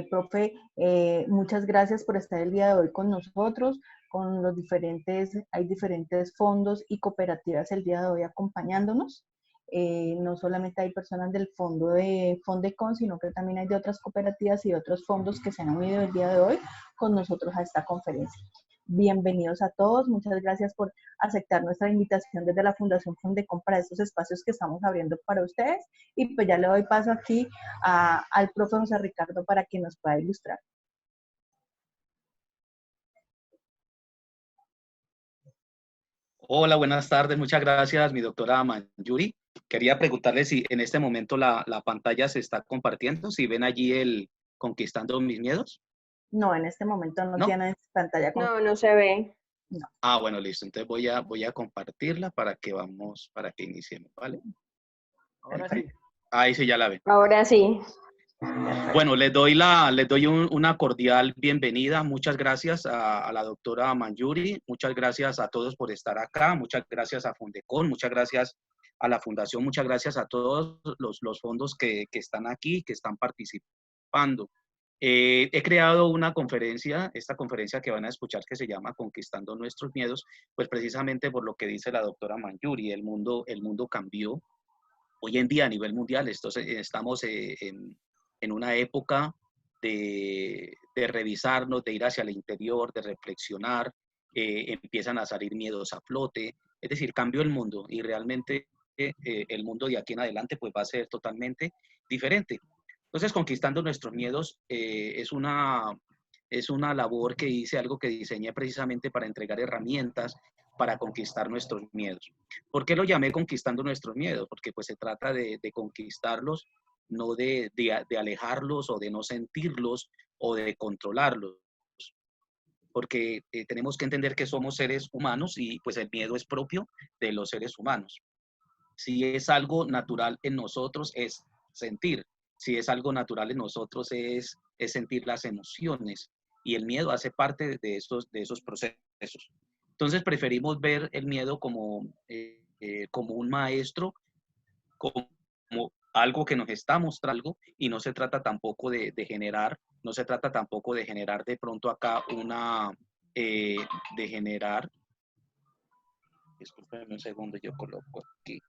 Profe, muchas gracias por estar el día de hoy con nosotros, hay diferentes fondos y cooperativas el día de hoy acompañándonos. No solamente hay personas del fondo de Fondecon, sino que también hay de otras cooperativas y otros fondos que se han unido el día de hoy con nosotros a esta conferencia. Bienvenidos a todos, muchas gracias por aceptar nuestra invitación desde la Fundación Fondecon para estos espacios que estamos abriendo para ustedes. Y pues ya le doy paso aquí al profe José Ricardo para que nos pueda ilustrar. Hola, buenas tardes. Muchas gracias, mi doctora Manjuri. Quería preguntarle si en este momento la pantalla se está compartiendo, si ven allí el Conquistando mis miedos. No, en este momento no ¿No? tiene pantalla. No, no se ve. No. Ah, bueno, listo. Entonces voy a compartirla para que iniciemos, ¿vale? Ahora sí. Ahí sí ya la ven. Ahora sí. Bueno, les doy una cordial bienvenida. Muchas gracias a la doctora Manjuri. Muchas gracias a todos por estar acá. Muchas gracias a Fondecon. Muchas gracias a la Fundación. Muchas gracias a todos los fondos que están aquí, que están participando. He creado una conferencia, esta conferencia que van a escuchar que se llama Conquistando nuestros miedos, pues precisamente por lo que dice la doctora Manjuri. El mundo cambió. Hoy en día a nivel mundial estamos en una época de revisarnos, de ir hacia el interior, de reflexionar, empiezan a salir miedos a flote, es decir, cambió el mundo y realmente el mundo de aquí en adelante pues va a ser totalmente diferente. Entonces, Conquistando nuestros miedos es una labor que hice, algo que diseñé precisamente para entregar herramientas para conquistar nuestros miedos. ¿Por qué lo llamé Conquistando nuestros miedos? Porque pues se trata de conquistarlos, no de alejarlos o de no sentirlos o de controlarlos. Porque tenemos que entender que somos seres humanos y pues el miedo es propio de los seres humanos. Si es algo natural en nosotros es sentir. Si es algo natural en nosotros es sentir las emociones. Y el miedo hace parte de esos procesos. Entonces preferimos ver el miedo como un maestro, como algo que nos está mostrando algo, y no se trata tampoco de generar de pronto acá discúlpenme un segundo, yo coloco aquí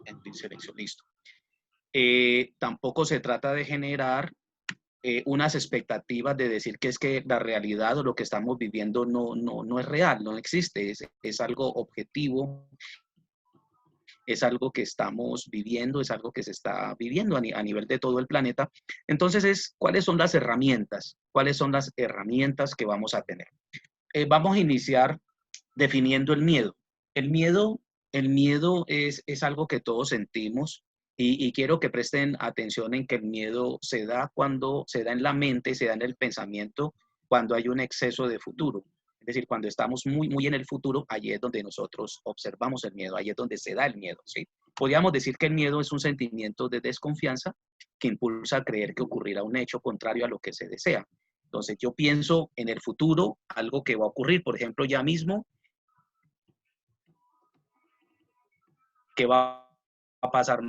en selección, listo. Tampoco se trata de generar unas expectativas de decir que es que la realidad o lo que estamos viviendo no es real, no existe, es algo objetivo, es algo que estamos viviendo, es algo que se está viviendo a nivel de todo el planeta. Entonces, ¿cuáles son las herramientas? ¿Cuáles son las herramientas que vamos a tener? Vamos a iniciar definiendo el miedo. El miedo es algo que todos sentimos y quiero que presten atención en que el miedo se da cuando se da en la mente, se da en el pensamiento, cuando hay un exceso de futuro. Es decir, cuando estamos muy en el futuro, allí es donde nosotros observamos el miedo, allí es donde se da el miedo, ¿sí? Podríamos decir que el miedo es un sentimiento de desconfianza que impulsa a creer que ocurrirá un hecho contrario a lo que se desea. Entonces, yo pienso en el futuro, algo que va a ocurrir, por ejemplo, ya mismo, ¿qué va a pasar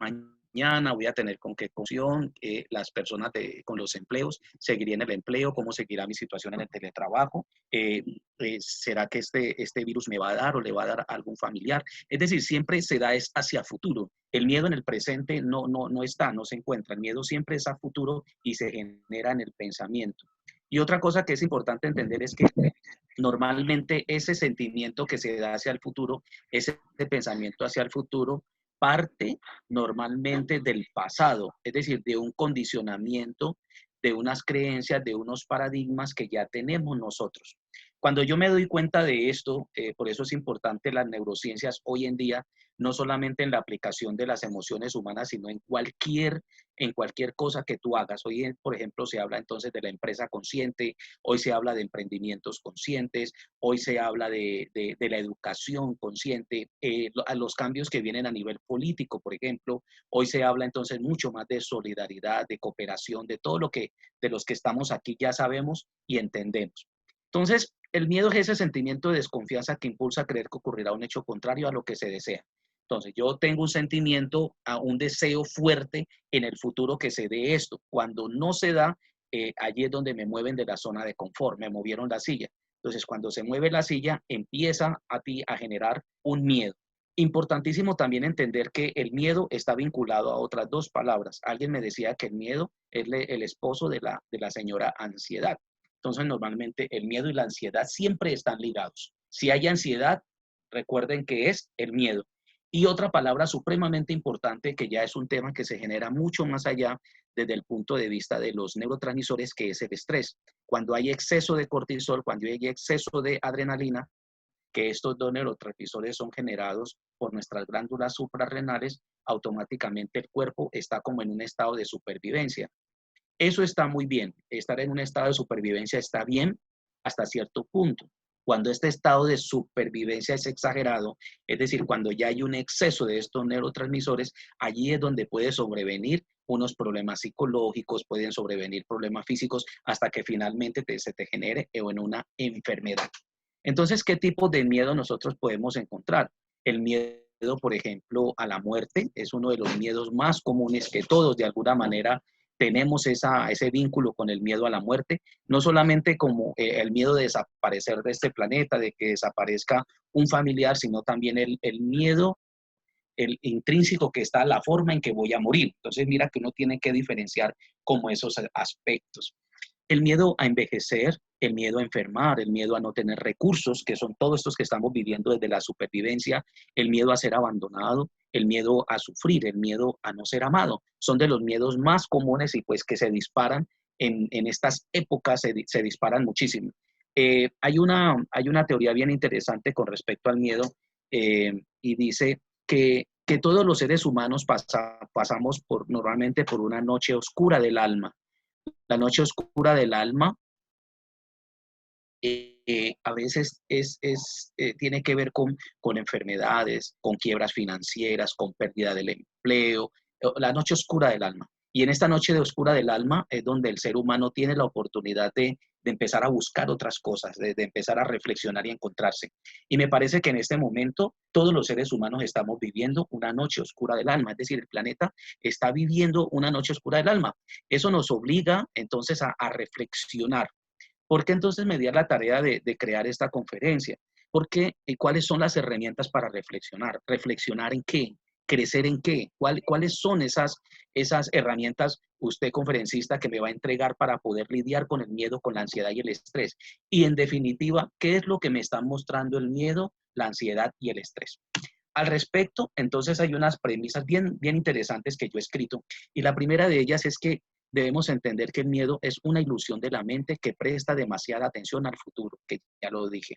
mañana? Voy a tener con qué condición, las personas con los empleos, seguiré en el empleo, cómo seguirá mi situación en el teletrabajo, ¿será que este virus me va a dar o le va a dar a algún familiar? Es decir, siempre se da hacia futuro. El miedo en el presente no se encuentra. El miedo siempre es a futuro y se genera en el pensamiento. Y otra cosa que es importante entender es que normalmente ese sentimiento que se da hacia el futuro, ese pensamiento hacia el futuro, parte normalmente del pasado, es decir, de un condicionamiento, de unas creencias, de unos paradigmas que ya tenemos nosotros. Cuando yo me doy cuenta de esto, por eso es importante las neurociencias hoy en día, no solamente en la aplicación de las emociones humanas, sino en cualquier cosa que tú hagas. Hoy, por ejemplo, se habla entonces de la empresa consciente, hoy se habla de emprendimientos conscientes, hoy se habla de la educación consciente, los cambios que vienen a nivel político, por ejemplo, hoy se habla entonces mucho más de solidaridad, de cooperación, de todo lo que de los que estamos aquí ya sabemos y entendemos. Entonces, el miedo es ese sentimiento de desconfianza que impulsa a creer que ocurrirá un hecho contrario a lo que se desea. Entonces, yo tengo un sentimiento, un deseo fuerte en el futuro que se dé esto. Cuando no se da, allí es donde me mueven de la zona de confort, me movieron la silla. Entonces, cuando se mueve la silla, empieza a ti a generar un miedo. Importantísimo también entender que el miedo está vinculado a otras dos palabras. Alguien me decía que el miedo es el esposo de la señora ansiedad. Entonces, normalmente el miedo y la ansiedad siempre están ligados. Si hay ansiedad, recuerden que es el miedo. Y otra palabra supremamente importante, que ya es un tema que se genera mucho más allá desde el punto de vista de los neurotransmisores, que es el estrés. Cuando hay exceso de cortisol, cuando hay exceso de adrenalina, que estos dos neurotransmisores son generados por nuestras glándulas suprarrenales, automáticamente el cuerpo está como en un estado de supervivencia. Eso está muy bien. Estar en un estado de supervivencia está bien hasta cierto punto. Cuando este estado de supervivencia es exagerado, es decir, cuando ya hay un exceso de estos neurotransmisores, allí es donde puede sobrevenir unos problemas psicológicos, pueden sobrevenir problemas físicos, hasta que finalmente se te genere en una enfermedad. Entonces, ¿qué tipo de miedo nosotros podemos encontrar? El miedo, por ejemplo, a la muerte es uno de los miedos más comunes que todos de alguna manera tenemos ese vínculo con el miedo a la muerte, no solamente como el miedo de desaparecer de este planeta, de que desaparezca un familiar, sino también el miedo, el intrínseco que está la forma en que voy a morir. Entonces, mira que uno tiene que diferenciar como esos aspectos. El miedo a envejecer, el miedo a enfermar, el miedo a no tener recursos, que son todos estos que estamos viviendo desde la supervivencia, el miedo a ser abandonado, el miedo a sufrir, el miedo a no ser amado. Son de los miedos más comunes y pues que se disparan en estas épocas, se disparan muchísimo. Hay una teoría bien interesante con respecto al miedo y dice que todos los seres humanos pasamos normalmente por una noche oscura del alma. La noche oscura del alma a veces tiene que ver con enfermedades, con quiebras financieras, con pérdida del empleo, la noche oscura del alma. Y en esta noche oscura del alma es donde el ser humano tiene la oportunidad de empezar a buscar otras cosas, de empezar a reflexionar y encontrarse. Y me parece que en este momento todos los seres humanos estamos viviendo una noche oscura del alma, es decir, el planeta está viviendo una noche oscura del alma. Eso nos obliga entonces a reflexionar. ¿Por qué entonces me di a la tarea de crear esta conferencia? Porque ¿cuáles son las herramientas para reflexionar? ¿Reflexionar en qué? ¿Crecer en qué? ¿Cuáles son esas herramientas, usted conferencista, que me va a entregar para poder lidiar con el miedo, con la ansiedad y el estrés? Y en definitiva, ¿qué es lo que me están mostrando el miedo, la ansiedad y el estrés? Al respecto, entonces hay unas premisas bien interesantes que yo he escrito, y la primera de ellas es que debemos entender que el miedo es una ilusión de la mente que presta demasiada atención al futuro, que ya lo dije.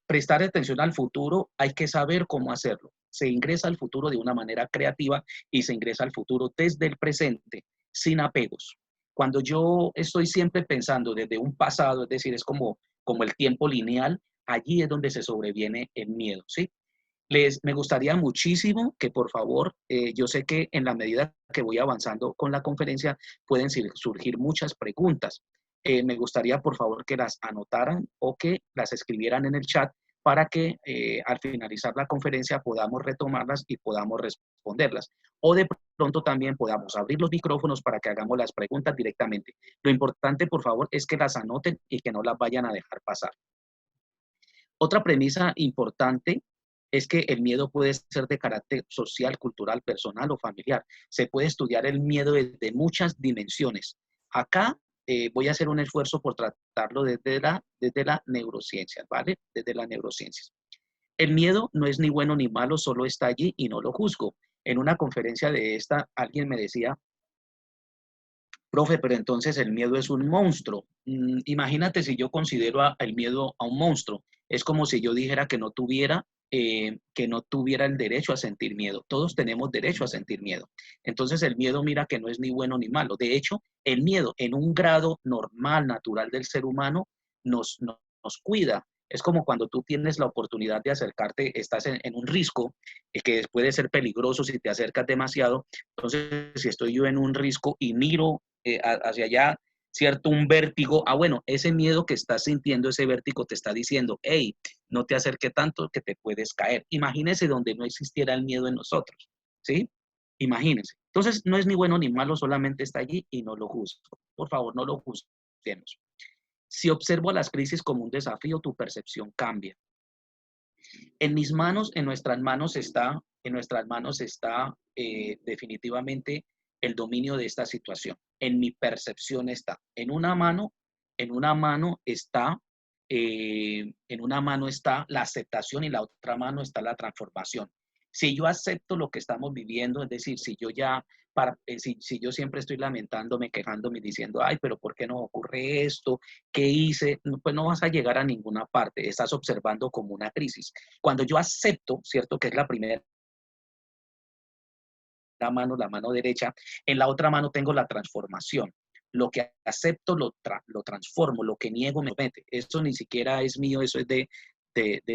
Prestar atención al futuro hay que saber cómo hacerlo. Se ingresa al futuro de una manera creativa y se ingresa al futuro desde el presente, sin apegos. Cuando yo estoy siempre pensando desde un pasado, es decir, es como el tiempo lineal, allí es donde se sobreviene el miedo, ¿sí? Me gustaría muchísimo que, por favor, yo sé que en la medida que voy avanzando con la conferencia pueden surgir muchas preguntas. Me gustaría, por favor, que las anotaran o que las escribieran en el chat para que al finalizar la conferencia podamos retomarlas y podamos responderlas. O de pronto también podamos abrir los micrófonos para que hagamos las preguntas directamente. Lo importante, por favor, es que las anoten y que no las vayan a dejar pasar. Otra premisa importante es que el miedo puede ser de carácter social, cultural, personal o familiar. Se puede estudiar el miedo desde muchas dimensiones. Acá voy a hacer un esfuerzo por tratarlo desde la neurociencia, ¿vale? Desde las neurociencias. El miedo no es ni bueno ni malo, solo está allí y no lo juzgo. En una conferencia de esta, alguien me decía, profe, pero entonces el miedo es un monstruo. Imagínate si yo considero el miedo a un monstruo. Es como si yo dijera que no tuviera el derecho a sentir miedo. Todos tenemos derecho a sentir miedo. Entonces el miedo, mira que no es ni bueno ni malo. De hecho, el miedo en un grado normal, natural del ser humano, nos cuida. Es como cuando tú tienes la oportunidad de acercarte, estás en un risco que puede ser peligroso si te acercas demasiado. Entonces, si estoy yo en un risco y miro hacia allá, ¿cierto? Un vértigo. Ah, bueno, ese miedo que estás sintiendo, ese vértigo te está diciendo, hey, no te acerques tanto que te puedes caer. Imagínese donde no existiera el miedo en nosotros, ¿sí? Imagínense. Entonces, no es ni bueno ni malo, solamente está allí y no lo juzgo. Por favor, no lo juzguemos. Si observo las crisis como un desafío, tu percepción cambia. En mis manos, en nuestras manos está definitivamente el dominio de esta situación. En mi percepción está. En una mano está la aceptación y la otra mano está la transformación. Si yo acepto lo que estamos viviendo, es decir, si yo siempre estoy lamentándome, quejándome, diciendo, ay, pero ¿por qué no ocurre esto? ¿Qué hice? Pues no vas a llegar a ninguna parte. Estás observando como una crisis. Cuando yo acepto, ¿cierto? Que es la primera mano, la mano derecha, en la otra mano tengo la transformación. Lo que acepto lo transformo, lo que niego me mete. Eso ni siquiera es mío, eso es de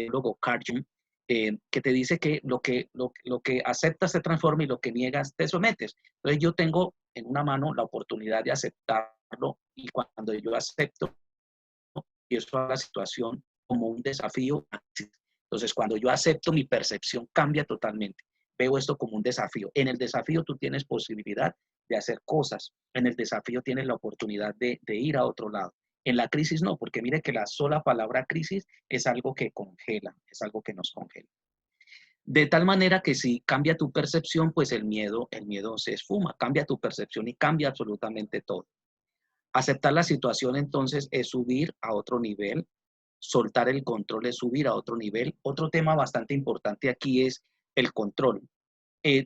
luego Carl Jung, que te dice que lo que aceptas se transforma y lo que niegas te sometes. Entonces yo tengo en una mano la oportunidad de aceptarlo y cuando yo acepto, y eso a la situación como un desafío. Entonces, cuando yo acepto, mi percepción cambia totalmente. Veo esto como un desafío. En el desafío tú tienes posibilidad de hacer cosas. En el desafío tienes la oportunidad de ir a otro lado. En la crisis no, porque mire que la sola palabra crisis es algo que congela, es algo que nos congela. De tal manera que si cambia tu percepción, pues el miedo se esfuma, cambia tu percepción y cambia absolutamente todo. Aceptar la situación entonces es subir a otro nivel, soltar el control es subir a otro nivel. Otro tema bastante importante aquí es el control.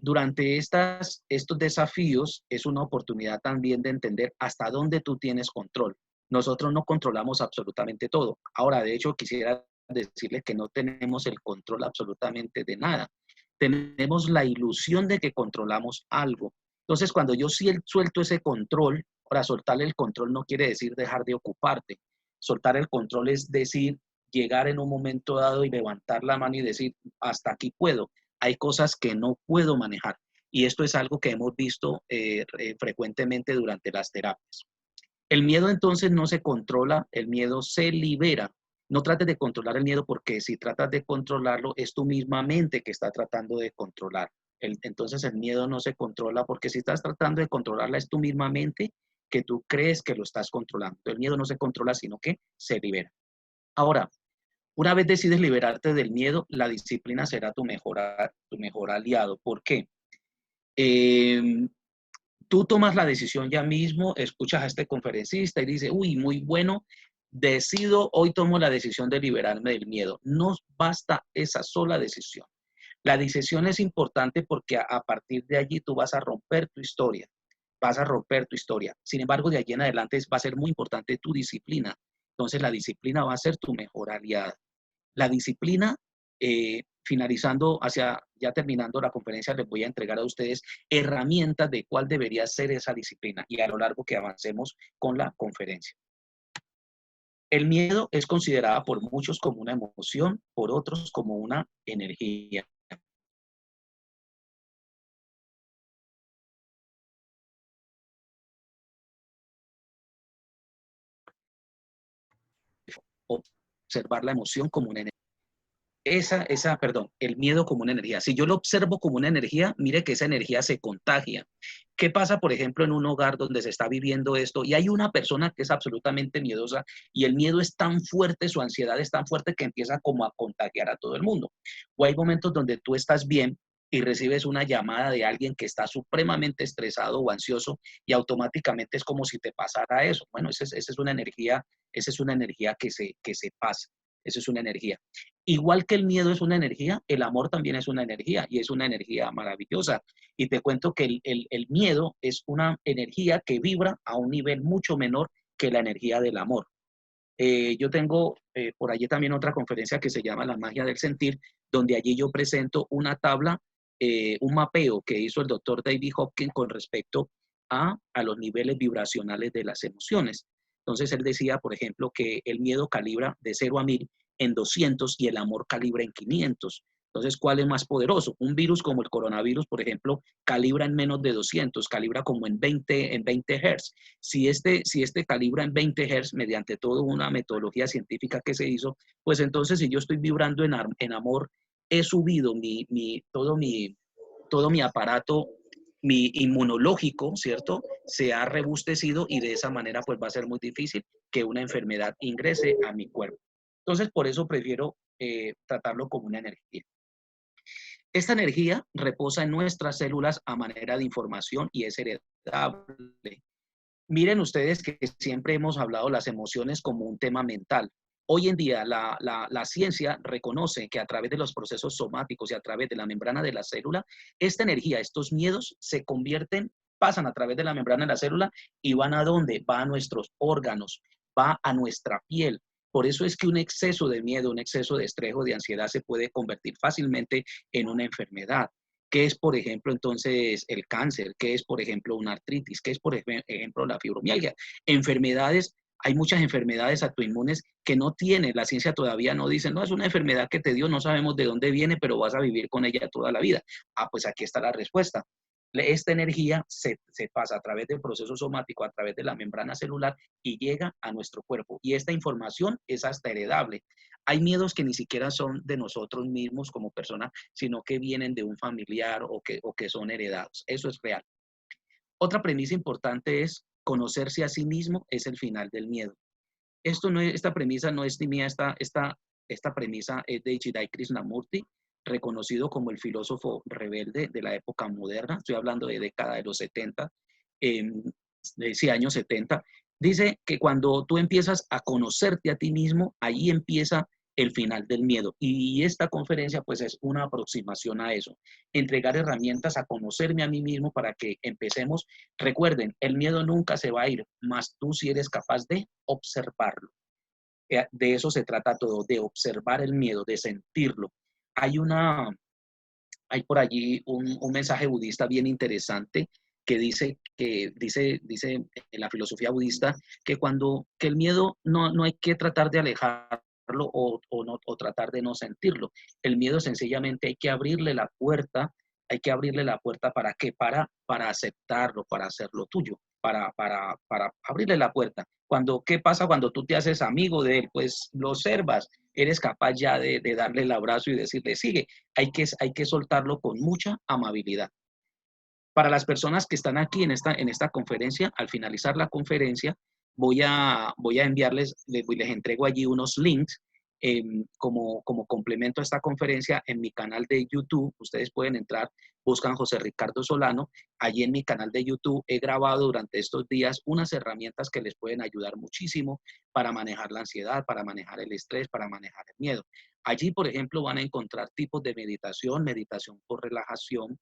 Durante estos desafíos es una oportunidad también de entender hasta dónde tú tienes control. Nosotros no controlamos absolutamente todo. Ahora, de hecho, quisiera decirles que no tenemos el control absolutamente de nada. Tenemos la ilusión de que controlamos algo. Entonces, cuando yo suelto ese control, ahora soltarle el control no quiere decir dejar de ocuparte. Soltar el control es decir, llegar en un momento dado y levantar la mano y decir, hasta aquí puedo. Hay cosas que no puedo manejar. Y esto es algo que hemos visto frecuentemente durante las terapias. El miedo entonces no se controla, el miedo se libera. No trates de controlar el miedo porque si tratas de controlarlo es tu misma mente que está tratando de controlar. Entonces el miedo no se controla porque si estás tratando de controlarla es tu misma mente que tú crees que lo estás controlando. El miedo no se controla sino que se libera. Ahora, una vez decides liberarte del miedo, la disciplina será tu mejor aliado. ¿Por qué? Tú tomas la decisión ya mismo, escuchas a este conferencista y dices, uy, muy bueno, hoy tomo la decisión de liberarme del miedo. No basta esa sola decisión. La decisión es importante porque a partir de allí tú vas a romper tu historia. Vas a romper tu historia. Sin embargo, de allí en adelante va a ser muy importante tu disciplina. Entonces, la disciplina va a ser tu mejor aliada. La disciplina, ya terminando la conferencia, les voy a entregar a ustedes herramientas de cuál debería ser esa disciplina y a lo largo que avancemos con la conferencia. El miedo es considerado por muchos como una emoción, por otros como una energía. Observar la emoción como una energía. El miedo como una energía. Si yo lo observo como una energía, mire que esa energía se contagia. ¿Qué pasa, por ejemplo, en un hogar donde se está viviendo esto y hay una persona que es absolutamente miedosa y el miedo es tan fuerte, su ansiedad es tan fuerte que empieza como a contagiar a todo el mundo? O hay momentos donde tú estás bien y recibes una llamada de alguien que está supremamente estresado o ansioso y automáticamente es como si te pasara eso. Bueno, esa es una energía que se pasa. Esa es una energía. Igual que el miedo es una energía, el amor también es una energía y es una energía maravillosa. Y te cuento que el miedo es una energía que vibra a un nivel mucho menor que la energía del amor. Yo tengo por allí también otra conferencia que se llama La magia del sentir, donde allí yo presento una tabla, un mapeo que hizo el doctor David Hopkins con respecto a los niveles vibracionales de las emociones. Entonces él decía, por ejemplo, que el miedo calibra de 0 a 1000 en 200 y el amor calibra en 500. Entonces, ¿cuál es más poderoso? Un virus como el coronavirus, por ejemplo, calibra en menos de 200, calibra como en 20 Hz. Si este calibra en 20 Hz, mediante toda una metodología científica que se hizo, pues entonces si yo estoy vibrando en amor, he subido todo mi aparato, mi inmunológico, ¿cierto? Se ha robustecido y de esa manera pues va a ser muy difícil que una enfermedad ingrese a mi cuerpo. Entonces, por eso prefiero tratarlo como una energía. Esta energía reposa en nuestras células a manera de información y es heredable. Miren ustedes que siempre hemos hablado las emociones como un tema mental. Hoy en día la ciencia reconoce que a través de los procesos somáticos y a través de la membrana de la célula, esta energía, estos miedos se convierten, pasan a través de la membrana de la célula y van a dónde? Va a nuestros órganos, va a nuestra piel. Por eso es que un exceso de miedo, un exceso de estrés o de ansiedad se puede convertir fácilmente en una enfermedad. ¿Qué es, por ejemplo, entonces el cáncer? ¿Qué es, por ejemplo, una artritis? ¿Qué es, por ejemplo, la fibromialgia? Enfermedades, hay muchas enfermedades autoinmunes que no tiene, la ciencia todavía no dice, no, es una enfermedad que te dio, no sabemos de dónde viene, pero vas a vivir con ella toda la vida. Ah, pues aquí está la respuesta. Esta energía se pasa a través del proceso somático, a través de la membrana celular y llega a nuestro cuerpo. Y esta información es hasta heredable. Hay miedos que ni siquiera son de nosotros mismos como personas, sino que vienen de un familiar o que son heredados. Eso es real. Otra premisa importante es conocerse a sí mismo es el final del miedo. Esta premisa no es mía, esta premisa es de Ichirai Krishnamurti, reconocido como el filósofo rebelde de la época moderna. Estoy hablando de década de los 70, de años 70. Dice que cuando tú empiezas a conocerte a ti mismo, ahí empieza el final del miedo. Y esta conferencia pues es una aproximación a eso. Entregar herramientas a conocerme a mí mismo para que empecemos. Recuerden, el miedo nunca se va a ir, mas tú si eres capaz de observarlo. De eso se trata todo, de observar el miedo, de sentirlo. Hay por allí un mensaje budista bien interesante que dice en la filosofía budista que que el miedo no hay que tratar de alejarlo o tratar de no sentirlo. El miedo sencillamente hay que abrirle la puerta. Hay que abrirle la puerta ¿para qué? Para aceptarlo, para hacerlo tuyo, para abrirle la puerta. ¿Qué pasa cuando tú te haces amigo de él? Pues lo observas, eres capaz ya de darle el abrazo y decirle, sigue. Hay que soltarlo con mucha amabilidad. Para las personas que están aquí en esta conferencia, al finalizar la conferencia, voy a enviarles, les entrego allí unos links como complemento a esta conferencia en mi canal de YouTube. Ustedes pueden entrar, buscan José Ricardo Solano. Allí en mi canal de YouTube he grabado durante estos días unas herramientas que les pueden ayudar muchísimo para manejar la ansiedad, para manejar el estrés, para manejar el miedo. Allí, por ejemplo, van a encontrar tipos de meditación por relajación,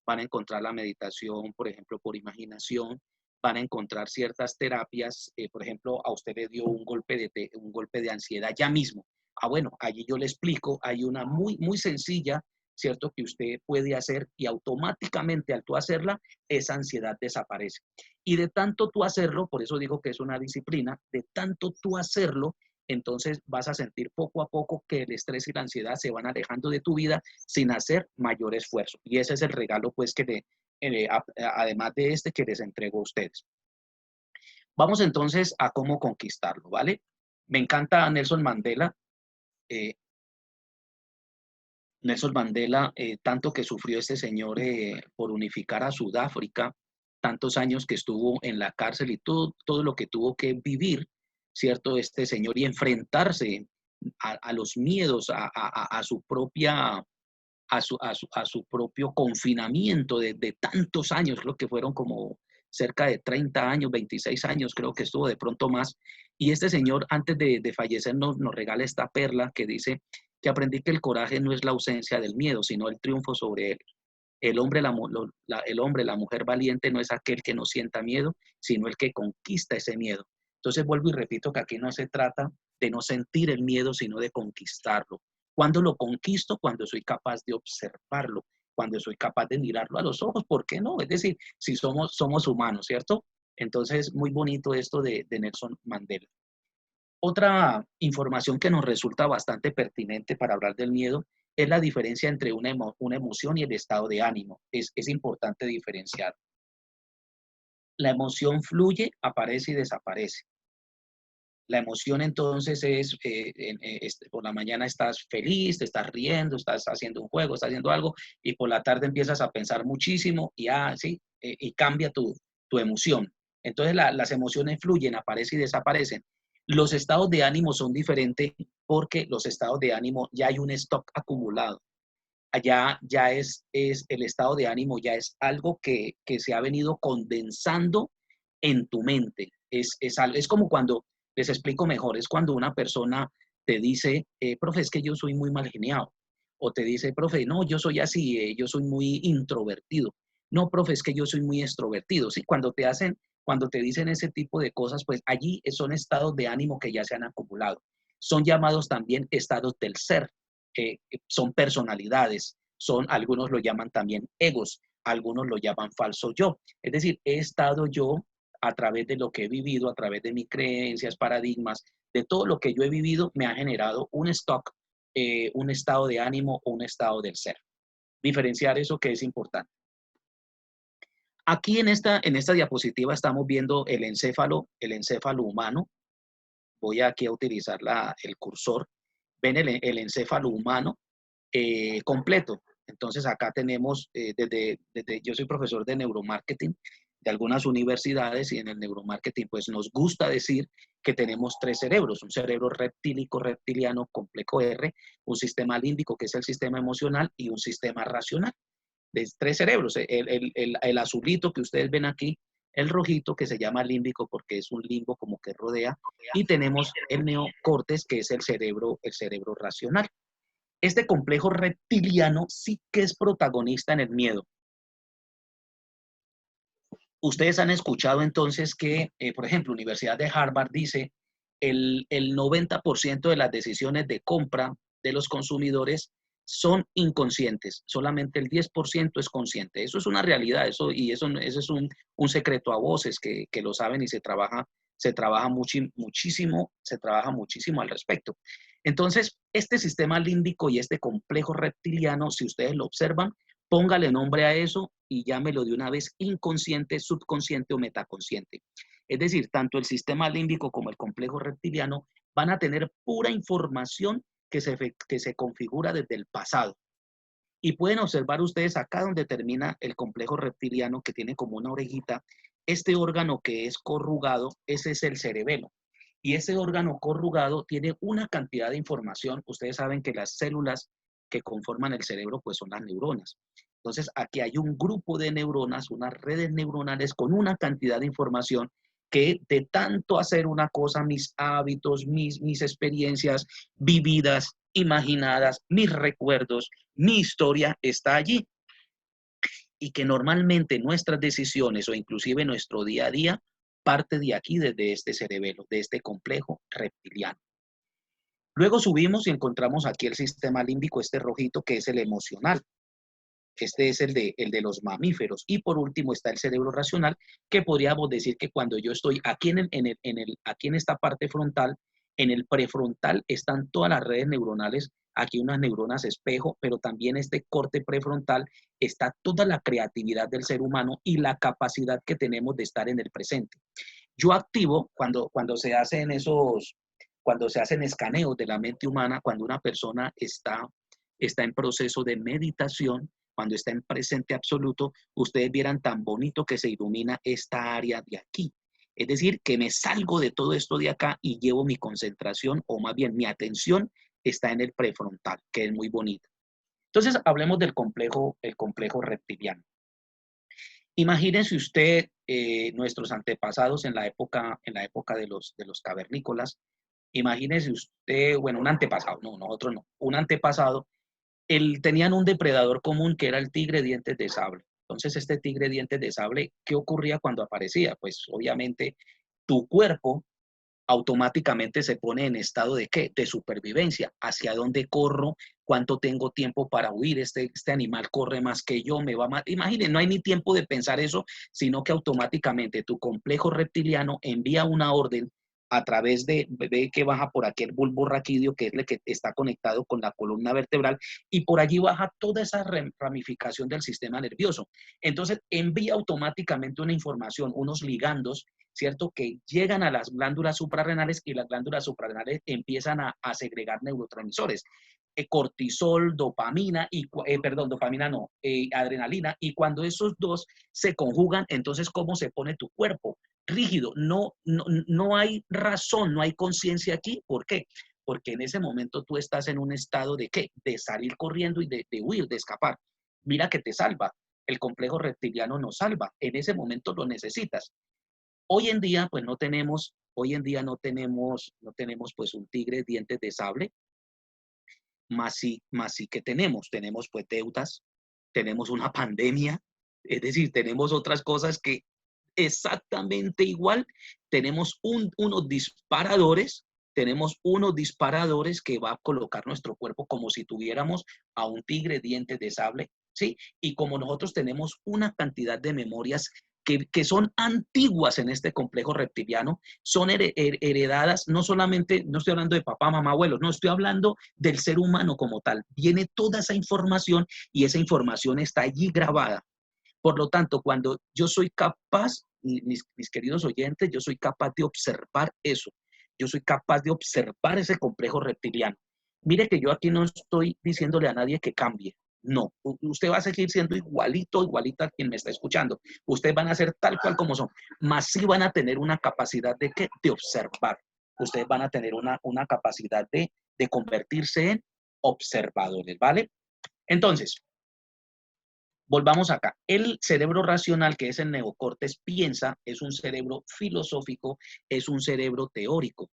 van a encontrar la meditación, por ejemplo, por imaginación, van a encontrar ciertas terapias, por ejemplo, a usted le dio un golpe de ansiedad ya mismo. Ah, bueno, allí yo le explico, hay una muy, muy sencilla, ¿cierto? Que usted puede hacer y automáticamente al tú hacerla, esa ansiedad desaparece. Y de tanto tú hacerlo, por eso digo que es una disciplina, de tanto tú hacerlo, entonces vas a sentir poco a poco que el estrés y la ansiedad se van alejando de tu vida sin hacer mayor esfuerzo. Y ese es el regalo, pues, además de este que les entrego a ustedes. Vamos entonces a cómo conquistarlo, ¿vale? Me encanta Nelson Mandela. Tanto que sufrió este señor por unificar a Sudáfrica, tantos años que estuvo en la cárcel y todo lo que tuvo que vivir, ¿cierto? Este señor y enfrentarse a los miedos, a su propio confinamiento de tantos años, creo que fueron como cerca de 30 años, 26 años, creo que estuvo de pronto más. Y este señor, antes de fallecer, nos regala esta perla que dice que aprendí que el coraje no es la ausencia del miedo, sino el triunfo sobre él. El hombre, la mujer valiente no es aquel que no sienta miedo, sino el que conquista ese miedo. Entonces vuelvo y repito que aquí no se trata de no sentir el miedo, sino de conquistarlo. ¿Cuándo lo conquisto? Cuando soy capaz de observarlo, cuando soy capaz de mirarlo a los ojos, ¿por qué no? Es decir, si somos humanos, ¿cierto? Entonces, muy bonito esto de Nelson Mandela. Otra información que nos resulta bastante pertinente para hablar del miedo es la diferencia entre una emoción y el estado de ánimo. Es importante diferenciar. La emoción fluye, aparece y desaparece. La emoción entonces es, por la mañana estás feliz, te estás riendo, estás haciendo un juego, estás haciendo algo, y por la tarde empiezas a pensar muchísimo y, y cambia tu emoción. Entonces las emociones fluyen, aparecen y desaparecen. Los estados de ánimo son diferentes porque los estados de ánimo ya hay un stock acumulado. Allá ya es el estado de ánimo, ya es algo que se ha venido condensando en tu mente. Es como cuando, les explico mejor, es cuando una persona te dice, profe, es que yo soy muy mal geniado. O te dice, profe, no, yo soy así, yo soy muy introvertido. No, profe, es que yo soy muy extrovertido. Sí, cuando te dicen ese tipo de cosas, pues allí son estados de ánimo que ya se han acumulado. Son llamados también estados del ser. Son personalidades, algunos lo llaman también egos, algunos lo llaman falso yo. Es decir, he estado yo a través de lo que he vivido, a través de mis creencias, paradigmas, de todo lo que yo he vivido, me ha generado un stock, un estado de ánimo o un estado del ser. Diferenciar eso que es importante. Aquí en esta diapositiva estamos viendo el encéfalo humano. Voy aquí a utilizar el cursor. Ven el encéfalo humano completo. Entonces acá tenemos, yo soy profesor de neuromarketing de algunas universidades, y en el neuromarketing pues nos gusta decir que tenemos 3 cerebros: un cerebro reptílico, reptiliano, complejo R, un sistema límbico, que es el sistema emocional, y un sistema racional. De 3 cerebros, el azulito que ustedes ven aquí, el rojito, que se llama límbico porque es un limbo como que rodea, y tenemos el neocortes, que es el cerebro racional. Este complejo reptiliano sí que es protagonista en el miedo. Ustedes han escuchado entonces que, por ejemplo, Universidad de Harvard dice el 90% de las decisiones de compra de los consumidores son inconscientes, solamente el 10% es consciente. Eso es una realidad, eso es un secreto a voces que lo saben, y se trabaja muchísimo al respecto. Entonces, este sistema límbico y este complejo reptiliano, si ustedes lo observan, póngale nombre a eso y llámelo de una vez inconsciente, subconsciente o metaconsciente. Es decir, tanto el sistema límbico como el complejo reptiliano van a tener pura información que se configura desde el pasado. Y pueden observar ustedes acá donde termina el complejo reptiliano, que tiene como una orejita, este órgano que es corrugado, ese es el cerebelo. Y ese órgano corrugado tiene una cantidad de información. Ustedes saben que las células que conforman el cerebro pues son las neuronas. Entonces aquí hay un grupo de neuronas, unas redes neuronales con una cantidad de información que, de tanto hacer una cosa, mis hábitos, mis experiencias vividas, imaginadas, mis recuerdos, mi historia está allí. Y que normalmente nuestras decisiones o inclusive nuestro día a día parte de aquí, desde este cerebelo, de este complejo reptiliano. Luego subimos y encontramos aquí el sistema límbico, este rojito, que es el emocional. Este es el de los mamíferos. Y por último está el cerebro racional, que podríamos decir que cuando yo estoy aquí aquí en esta parte frontal, en el prefrontal están todas las redes neuronales, aquí unas neuronas espejo, pero también este corte prefrontal está toda la creatividad del ser humano y la capacidad que tenemos de estar en el presente. Yo activo cuando se hacen escaneos de la mente humana, cuando una persona está en proceso de meditación, cuando está en presente absoluto, ustedes vieran tan bonito que se ilumina esta área de aquí. Es decir, que me salgo de todo esto de acá y llevo mi concentración, o más bien mi atención, está en el prefrontal, que es muy bonito. Entonces, hablemos del complejo reptiliano. Imagínense usted, nuestros antepasados en la época de los cavernícolas. Imagínese usted, bueno, un antepasado, no, nosotros no, un antepasado, tenían un depredador común que era el tigre dientes de sable. Entonces, este tigre dientes de sable, ¿qué ocurría cuando aparecía? Pues obviamente tu cuerpo automáticamente se pone en estado de ¿qué? De supervivencia. ¿Hacia dónde corro? ¿Cuánto tengo tiempo para huir? Este animal corre más que yo, me va más. Imaginen, no hay ni tiempo de pensar eso, sino que automáticamente tu complejo reptiliano envía una orden a través ve que baja por aquí el bulbo raquídeo, que es el que está conectado con la columna vertebral, y por allí baja toda esa ramificación del sistema nervioso. Entonces envía automáticamente una información, unos ligandos, ¿cierto? Que llegan a las glándulas suprarrenales y las glándulas suprarrenales empiezan a segregar neurotransmisores. Cortisol, dopamina, dopamina no, adrenalina, y cuando esos dos se conjugan, entonces, ¿cómo se pone tu cuerpo? Rígido, no hay razón, no hay conciencia aquí. ¿Por qué? Porque en ese momento tú estás en un estado de ¿qué? De salir corriendo y de huir, de escapar. Mira que te salva, el complejo reptiliano nos salva, en ese momento lo necesitas. Hoy en día, pues no tenemos pues un tigre de dientes de sable, más sí que tenemos pues deudas, tenemos una pandemia, es decir, tenemos otras cosas que exactamente igual, tenemos unos disparadores que va a colocar nuestro cuerpo como si tuviéramos a un tigre dientes de sable, ¿sí? Y como nosotros tenemos una cantidad de memorias que son antiguas en este complejo reptiliano, son heredadas, no solamente, no estoy hablando de papá, mamá, abuelos, no, estoy hablando del ser humano como tal. Viene toda esa información y esa información está allí grabada. Por lo tanto, cuando yo soy capaz, mis queridos oyentes, yo soy capaz de observar eso. Yo soy capaz de observar ese complejo reptiliano. Mire que yo aquí no estoy diciéndole a nadie que cambie. No, usted va a seguir siendo igualita a quien me está escuchando. Ustedes van a ser tal cual como son, mas sí van a tener una capacidad de observar. Ustedes van a tener una capacidad de convertirse en observadores, ¿vale? Entonces, volvamos acá. El cerebro racional, que es el neocórtex, piensa, es un cerebro filosófico, es un cerebro teórico.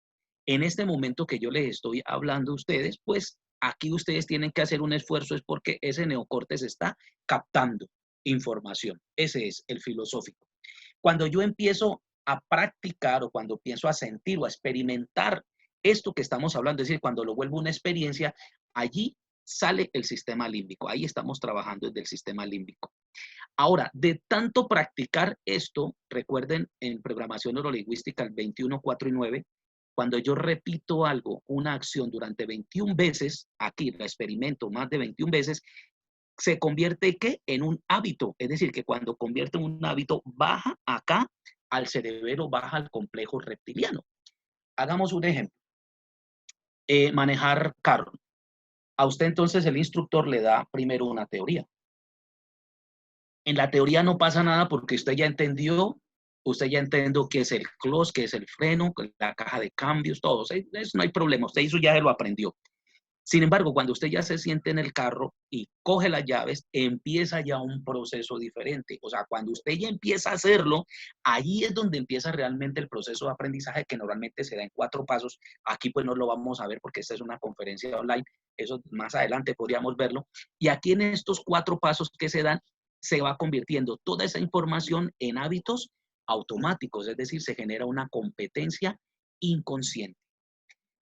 En este momento que yo les estoy hablando a ustedes, pues aquí ustedes tienen que hacer un esfuerzo, es porque ese neocórtex está captando información. Ese es el filosófico. Cuando yo empiezo a practicar o cuando empiezo a sentir o a experimentar esto que estamos hablando, es decir, cuando lo vuelvo una experiencia, allí sale el sistema límbico. Ahí estamos trabajando desde el sistema límbico. Ahora, de tanto practicar esto, recuerden en programación neurolingüística el 21, 4 y 9, cuando yo repito algo, una acción durante 21 veces, aquí la experimento más de 21 veces, se convierte ¿qué? En un hábito. Es decir, que cuando convierte en un hábito, baja acá al cerebro, baja al complejo reptiliano. Hagamos un ejemplo. Manejar carro. A usted entonces el instructor le da primero una teoría. En la teoría no pasa nada porque usted ya entendió qué es el clutch, qué es el freno, la caja de cambios, todo. Eso no hay problema, usted eso ya lo aprendió. Sin embargo, cuando usted ya se siente en el carro y coge las llaves, empieza ya un proceso diferente. O sea, cuando usted ya empieza a hacerlo, ahí es donde empieza realmente el proceso de aprendizaje que normalmente se da en 4 pasos. Aquí pues no lo vamos a ver porque esta es una conferencia online. Eso más adelante podríamos verlo. Y aquí en estos 4 pasos que se dan, se va convirtiendo toda esa información en hábitos automáticos. Es decir, se genera una competencia inconsciente.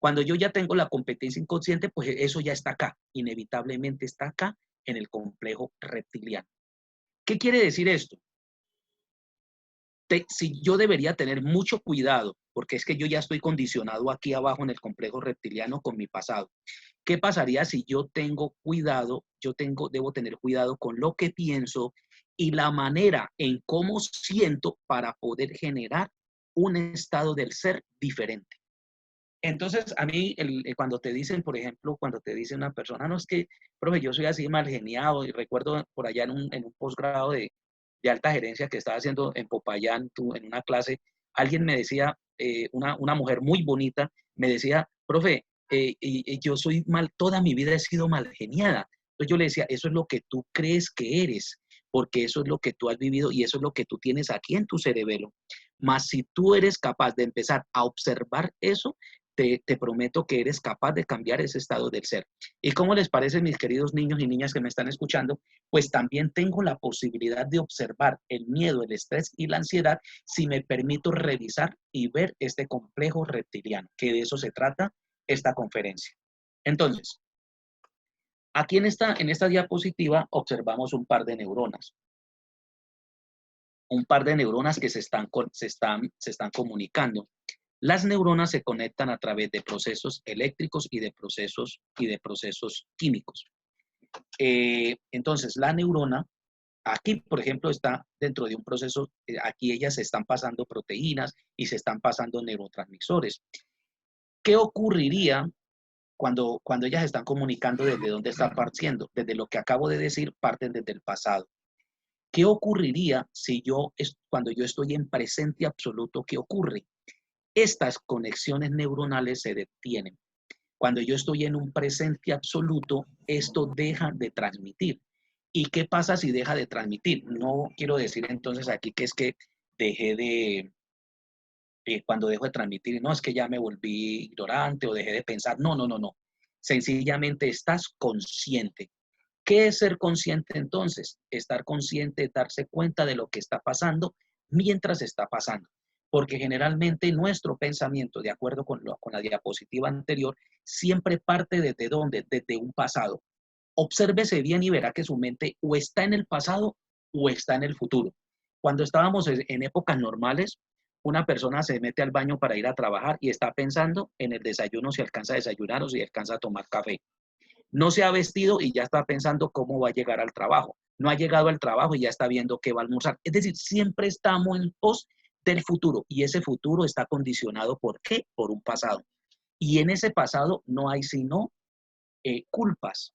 Cuando yo ya tengo la competencia inconsciente, pues eso ya está acá, inevitablemente está acá en el complejo reptiliano. ¿Qué quiere decir esto? Si yo debería tener mucho cuidado, porque es que yo ya estoy condicionado aquí abajo en el complejo reptiliano con mi pasado. ¿Qué pasaría si yo tengo cuidado, debo tener cuidado con lo que pienso y la manera en cómo siento para poder generar un estado del ser diferente? Entonces, a mí, cuando te dicen, por ejemplo, cuando te dice una persona, no es que, profe, yo soy así mal geniado, y recuerdo por allá en un posgrado de alta gerencia que estaba haciendo en Popayán, en una clase, alguien me decía, una mujer muy bonita, me decía, profe, yo soy mal, toda mi vida he sido mal geniada. Entonces yo le decía, eso es lo que tú crees que eres, porque eso es lo que tú has vivido y eso es lo que tú tienes aquí en tu cerebelo. Mas si tú eres capaz de empezar a observar eso, te prometo que eres capaz de cambiar ese estado del ser. ¿Y cómo les parece, mis queridos niños y niñas que me están escuchando? Pues también tengo la posibilidad de observar el miedo, el estrés y la ansiedad si me permito revisar y ver este complejo reptiliano, que de eso se trata esta conferencia. Entonces, aquí en esta diapositiva observamos un par de neuronas. Un par de neuronas que se están comunicando. Las neuronas se conectan a través de procesos eléctricos y de procesos químicos. Entonces, la neurona, aquí, por ejemplo, está dentro de un proceso, aquí ellas se están pasando proteínas y se están pasando neurotransmisores. ¿Qué ocurriría cuando ellas están comunicando desde dónde está partiendo? Desde lo que acabo de decir, parten desde el pasado. ¿Qué ocurriría si cuando yo estoy en presente absoluto, qué ocurre? Estas conexiones neuronales se detienen. Cuando yo estoy en un presente absoluto, esto deja de transmitir. ¿Y qué pasa si deja de transmitir? No quiero decir entonces aquí que es que dejé de, cuando dejo de transmitir, no es que ya me volví ignorante o dejé de pensar. No, no, no, no. Sencillamente estás consciente. ¿Qué es ser consciente entonces? Estar consciente, darse cuenta de lo que está pasando mientras está pasando. Porque generalmente nuestro pensamiento, de acuerdo con la diapositiva anterior, siempre parte desde dónde, desde un pasado. Obsérvese bien y verá que su mente o está en el pasado o está en el futuro. Cuando estábamos en épocas normales, una persona se mete al baño para ir a trabajar y está pensando en el desayuno, si alcanza a desayunar o si alcanza a tomar café. No se ha vestido y ya está pensando cómo va a llegar al trabajo. No ha llegado al trabajo y ya está viendo qué va a almorzar. Es decir, siempre estamos en pos del futuro y ese futuro está condicionado ¿por qué? Por un pasado. Y en ese pasado no hay sino culpas.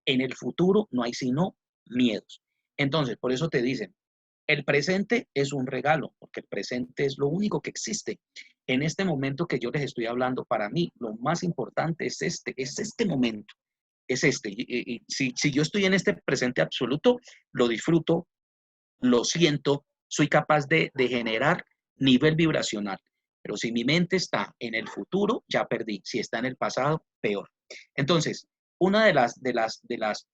En el futuro no hay sino miedos. Entonces, por eso te dicen, el presente es un regalo, porque el presente es lo único que existe. En este momento que yo les estoy hablando, para mí, lo más importante es este momento. Es este. Y si yo estoy en este presente absoluto, lo disfruto, lo siento, soy capaz de generar nivel vibracional. Pero si mi mente está en el futuro, ya perdí. Si está en el pasado, peor. Entonces, una de las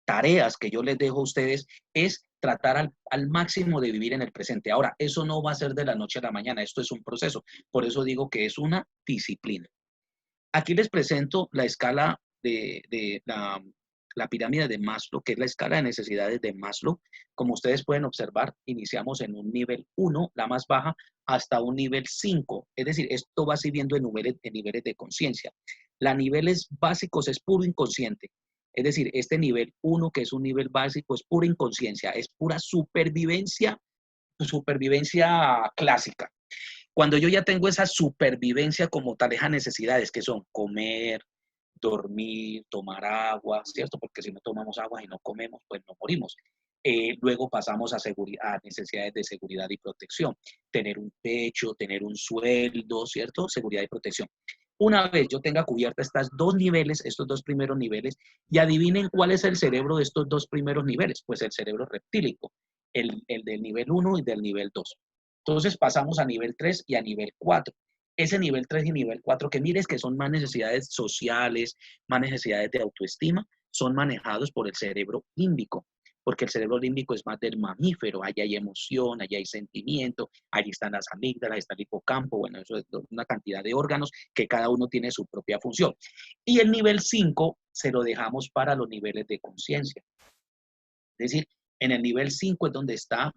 tareas que yo les dejo a ustedes es tratar al máximo de vivir en el presente. Ahora, eso no va a ser de la noche a la mañana, esto es un proceso. Por eso digo que es una disciplina. Aquí les presento la escala de la pirámide de Maslow, que es la escala de necesidades de Maslow. Como ustedes pueden observar, iniciamos en un nivel 1, la más baja, hasta un nivel 5. Es decir, esto va subiendo en niveles de conciencia. Los niveles básicos es puro inconsciente. Es decir, este nivel 1, que es un nivel básico, es pura inconsciencia, es pura supervivencia clásica. Cuando yo ya tengo esa supervivencia como tal, esas necesidades que son comer, dormir, tomar agua, ¿cierto? Porque si no tomamos agua y no comemos, pues no morimos. Luego pasamos a necesidades de seguridad y protección. Tener un techo, tener un sueldo, ¿cierto? Seguridad y protección. Una vez yo tenga cubierta estos dos niveles, estos dos primeros niveles, y adivinen cuál es el cerebro de estos dos primeros niveles. Pues el cerebro reptílico, el del nivel 1 y del nivel 2. Entonces pasamos a nivel 3 y a nivel 4. Ese nivel 3 y nivel 4, que mires que son más necesidades sociales, más necesidades de autoestima, son manejados por el cerebro límbico, porque el cerebro límbico es más del mamífero, allá hay emoción, allá hay sentimiento, allí están las amígdalas, está el hipocampo, bueno, eso es una cantidad de órganos que cada uno tiene su propia función. Y el nivel 5 se lo dejamos para los niveles de conciencia. Es decir, en el nivel 5 es donde está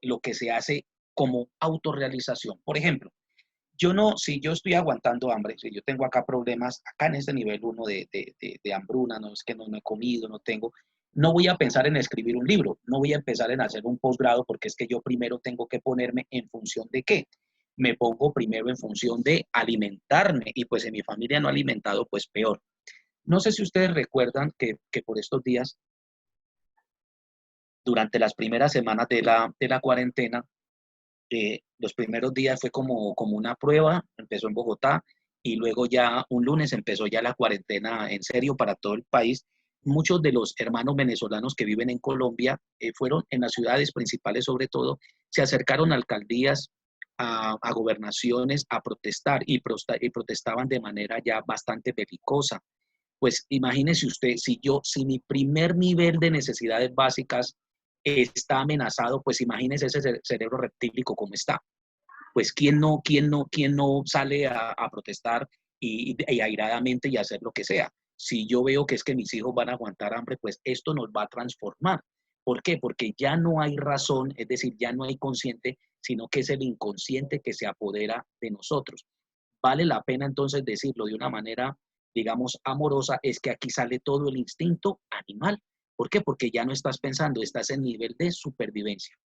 lo que se hace como autorrealización. Por ejemplo, si yo estoy aguantando hambre, si yo tengo acá problemas, acá en este nivel 1 de hambruna, no es que no he comido, no voy a pensar en escribir un libro, no voy a empezar en hacer un posgrado, porque es que yo primero tengo que ponerme en función de qué. Me pongo primero en función de alimentarme, y pues en mi familia no alimentado, pues peor. No sé si ustedes recuerdan que por estos días, durante las primeras semanas de la cuarentena, los primeros días fue como una prueba, empezó en Bogotá y luego ya un lunes empezó ya la cuarentena en serio para todo el país. Muchos de los hermanos venezolanos que viven en Colombia fueron en las ciudades principales sobre todo, se acercaron a alcaldías, a gobernaciones a protestar y protestaban de manera ya bastante belicosa. Pues imagínese usted, si mi primer nivel de necesidades básicas está amenazado, pues imagínese ese cerebro reptílico cómo está. Pues quién no sale a protestar y airadamente y hacer lo que sea. Si yo veo que es que mis hijos van a aguantar hambre, pues esto nos va a transformar. ¿Por qué? Porque ya no hay razón, es decir, ya no hay consciente sino que es el inconsciente que se apodera de nosotros. Vale la pena entonces decirlo de una manera, digamos, amorosa, es que aquí sale todo el instinto animal. ¿Por qué? Porque ya no estás pensando, estás en nivel de supervivencia.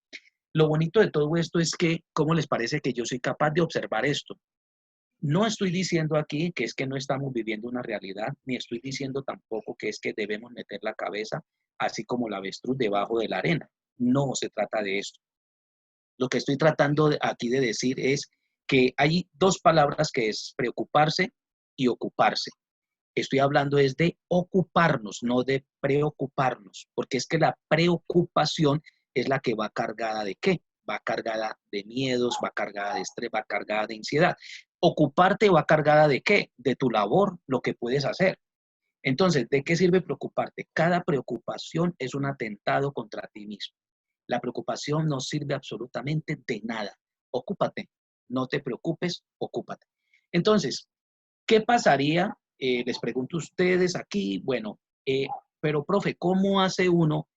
Lo bonito de todo esto es que, ¿cómo les parece que yo soy capaz de observar esto? No estoy diciendo aquí que es que no estamos viviendo una realidad, ni estoy diciendo tampoco que es que debemos meter la cabeza, así como la avestruz, debajo de la arena. No se trata de esto. Lo que estoy tratando aquí de decir es que hay dos palabras que es preocuparse y ocuparse. Estoy hablando es de ocuparnos, no de preocuparnos, porque es que la preocupación es la que va cargada de ¿qué? Va cargada de miedos, va cargada de estrés, va cargada de ansiedad. Ocuparte va cargada de ¿qué? De tu labor, lo que puedes hacer. Entonces, ¿de qué sirve preocuparte? Cada preocupación es un atentado contra ti mismo. La preocupación no sirve absolutamente de nada. Ocúpate, no te preocupes, ocúpate. Entonces, ¿qué pasaría? Les pregunto a ustedes aquí, bueno, pero profe, ¿cómo hace uno?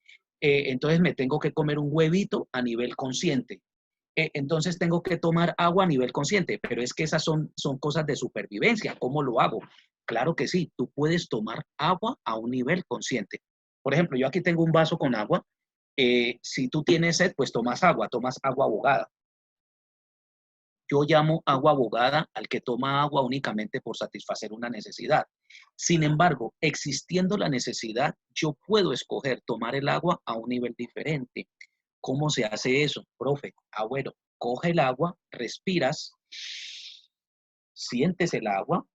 Entonces me tengo que comer un huevito a nivel consciente. Entonces tengo que tomar agua a nivel consciente, pero es que esas son cosas de supervivencia. ¿Cómo lo hago? Claro que sí, tú puedes tomar agua a un nivel consciente. Por ejemplo, yo aquí tengo un vaso con agua. Si tú tienes sed, pues tomas agua abogada. Yo llamo agua abogada al que toma agua únicamente por satisfacer una necesidad. Sin embargo, existiendo la necesidad, yo puedo escoger tomar el agua a un nivel diferente. ¿Cómo se hace eso, profe? Bueno, coge el agua, respiras, sientes el agua,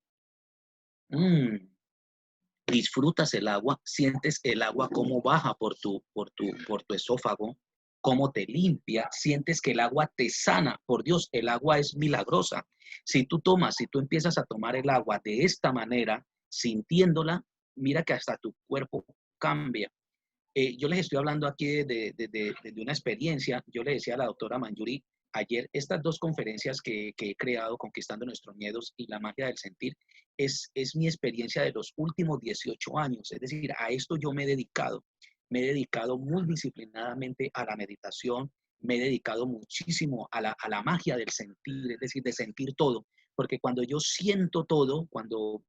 disfrutas el agua, sientes el agua cómo baja por tu esófago, cómo te limpia, sientes que el agua te sana. Por Dios, el agua es milagrosa. Si tú empiezas a tomar el agua de esta manera, sintiéndola, mira que hasta tu cuerpo cambia. Yo les estoy hablando aquí de una experiencia. Yo le decía a la doctora Manjuri ayer, estas dos conferencias que he creado, Conquistando Nuestros Miedos y La Magia del Sentir, es mi experiencia de los últimos 18 años. Es decir, a esto yo me he dedicado. Me he dedicado muy disciplinadamente a la meditación, me he dedicado muchísimo a la magia del sentir, es decir, de sentir todo. Porque cuando yo siento todo, cuando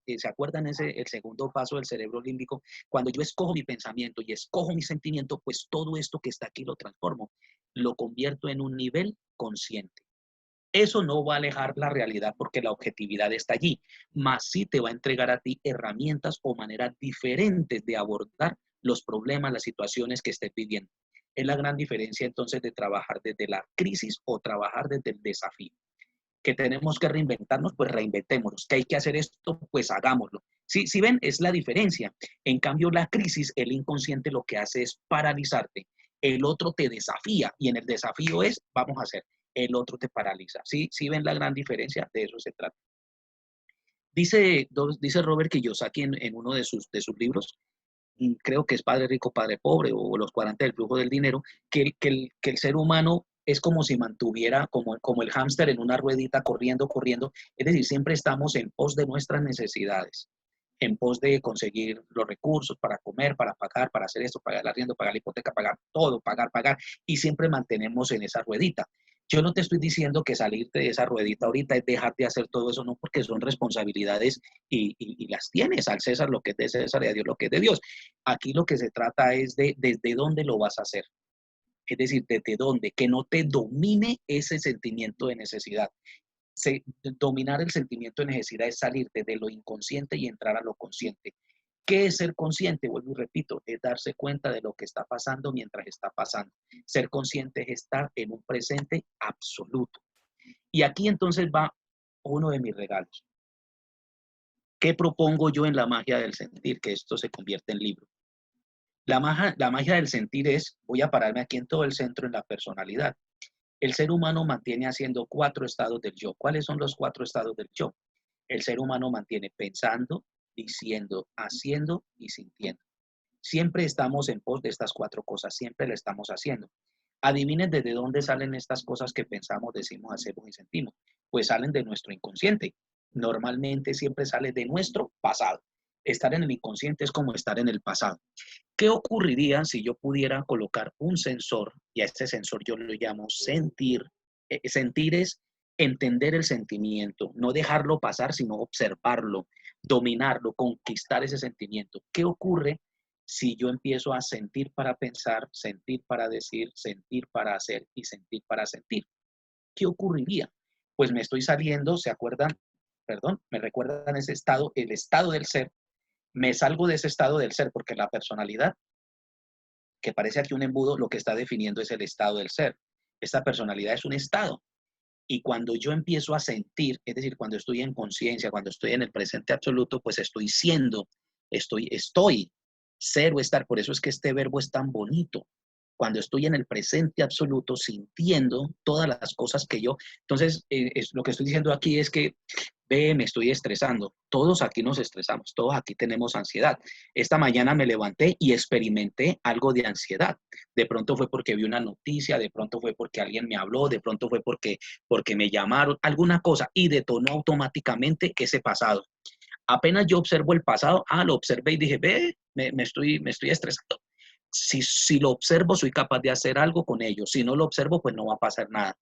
¿se acuerdan el segundo paso del cerebro límbico? Cuando yo escojo mi pensamiento y escojo mi sentimiento, pues todo esto que está aquí lo transformo, lo convierto en un nivel consciente. Eso no va a alejar la realidad porque la objetividad está allí, mas sí te va a entregar a ti herramientas o maneras diferentes de abordar los problemas, las situaciones que estés viviendo. Es la gran diferencia entonces de trabajar desde la crisis o trabajar desde el desafío. Que tenemos que reinventarnos, pues reinventémonos. Que hay que hacer esto, pues hagámoslo. Si ven, es la diferencia. En cambio, la crisis, el inconsciente lo que hace es paralizarte. El otro te desafía y en el desafío es, vamos a hacer, el otro te paraliza. ¿Sí ven la gran diferencia? De eso se trata. Dice Robert Kiyosaki en uno de sus libros, creo que es Padre Rico, Padre Pobre o Los 40 del Flujo del Dinero, que el ser humano es como si mantuviera como el hámster en una ruedita corriendo, es decir, siempre estamos en pos de nuestras necesidades, en pos de conseguir los recursos para comer, para pagar, para hacer esto, pagar el arriendo, pagar la hipoteca, pagar todo, pagar, y siempre mantenemos en esa ruedita. Yo no te estoy diciendo que salirte de esa ruedita ahorita es dejar de hacer todo eso, no, porque son responsabilidades y las tienes. Al César lo que es de César y a Dios lo que es de Dios. Aquí lo que se trata es de desde dónde lo vas a hacer. Es decir, desde dónde, que no te domine ese sentimiento de necesidad. Dominar el sentimiento de necesidad es salir desde lo inconsciente y entrar a lo consciente. ¿Qué es ser consciente? Vuelvo y repito, es darse cuenta de lo que está pasando mientras está pasando. Ser consciente es estar en un presente absoluto. Y aquí entonces va uno de mis regalos. ¿Qué propongo yo en la magia del sentir? Que esto se convierte en libro. La magia del sentir es, voy a pararme aquí en todo el centro en la personalidad. El ser humano mantiene haciendo 4 estados del yo. ¿Cuáles son los 4 estados del yo? El ser humano mantiene pensando, diciendo, haciendo y sintiendo. Siempre estamos en pos de estas 4 cosas, siempre lo estamos haciendo. Adivinen desde dónde salen estas cosas que pensamos, decimos, hacemos y sentimos. Pues salen de nuestro inconsciente. Normalmente siempre sale de nuestro pasado. Estar en el inconsciente es como estar en el pasado. ¿Qué ocurriría si yo pudiera colocar un sensor, y a este sensor yo lo llamo sentir, Sentir es entender el sentimiento, no dejarlo pasar, sino observarlo, dominarlo, conquistar ese sentimiento. ¿Qué ocurre si yo empiezo a sentir para pensar, sentir para decir, sentir para hacer y sentir para sentir? ¿Qué ocurriría? Pues me estoy saliendo, ¿se acuerdan? Perdón, me recuerdan ese estado, el estado del ser. Me salgo de ese estado del ser porque la personalidad, que parece aquí un embudo, lo que está definiendo es el estado del ser. Esta personalidad es un estado. Y cuando yo empiezo a sentir, es decir, cuando estoy en conciencia, cuando estoy en el presente absoluto, pues estoy siendo, estoy, ser o estar. Por eso es que este verbo es tan bonito. Cuando estoy en el presente absoluto, sintiendo todas las cosas que yo. Entonces, lo que estoy diciendo aquí es que, ve, me estoy estresando. Todos aquí nos estresamos, todos aquí tenemos ansiedad. Esta mañana me levanté y experimenté algo de ansiedad. De pronto fue porque vi una noticia, de pronto fue porque alguien me habló, de pronto fue porque me llamaron, alguna cosa, y detonó automáticamente ese pasado. Apenas yo observo el pasado, lo observé y dije, ve, me estoy estresando. Si lo observo, soy capaz de hacer algo con ello. Si no lo observo, pues no va a pasar nada.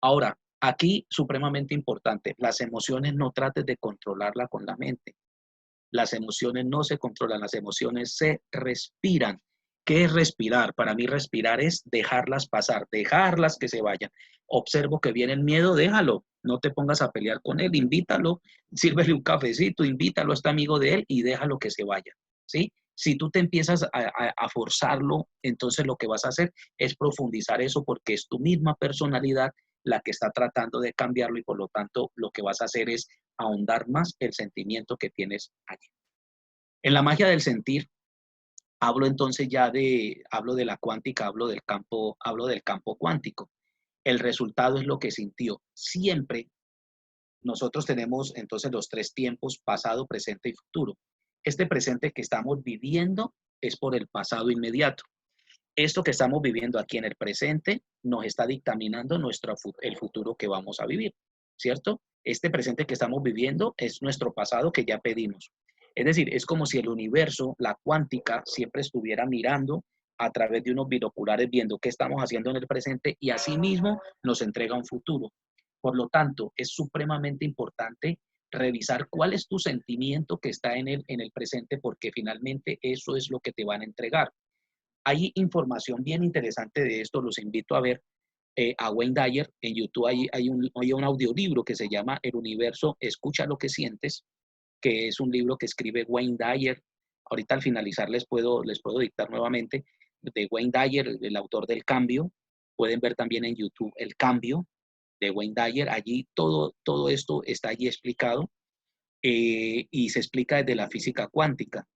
Ahora, aquí, supremamente importante, las emociones no trates de controlarlas con la mente. Las emociones no se controlan, las emociones se respiran. ¿Qué es respirar? Para mí respirar es dejarlas pasar, dejarlas que se vayan. Observo que viene el miedo, déjalo, no te pongas a pelear con él, invítalo, sírvele un cafecito, invítalo a este amigo de él y déjalo que se vaya, ¿sí? Si tú te empiezas a forzarlo, entonces lo que vas a hacer es profundizar eso porque es tu misma personalidad la que está tratando de cambiarlo y por lo tanto lo que vas a hacer es ahondar más el sentimiento que tienes allí. En la magia del sentir, hablo entonces hablo de la cuántica, hablo del campo cuántico. El resultado es lo que sintió. Siempre nosotros tenemos entonces los tres tiempos, pasado, presente y futuro. Este presente que estamos viviendo es por el pasado inmediato. Esto que estamos viviendo aquí en el presente nos está dictaminando el futuro que vamos a vivir, ¿cierto? Este presente que estamos viviendo es nuestro pasado que ya pedimos. Es decir, es como si el universo, la cuántica, siempre estuviera mirando a través de unos binoculares viendo qué estamos haciendo en el presente y asimismo nos entrega un futuro. Por lo tanto, es supremamente importante revisar cuál es tu sentimiento que está en el presente porque finalmente eso es lo que te van a entregar. Hay información bien interesante de esto, los invito a ver a Wayne Dyer. En YouTube hay un audiolibro que se llama El universo, escucha lo que sientes, que es un libro que escribe Wayne Dyer. Ahorita al finalizar les puedo dictar nuevamente, de Wayne Dyer, el autor del Cambio. Pueden ver también en YouTube El Cambio, de Wayne Dyer. Allí todo esto está allí explicado y se explica desde la física cuántica.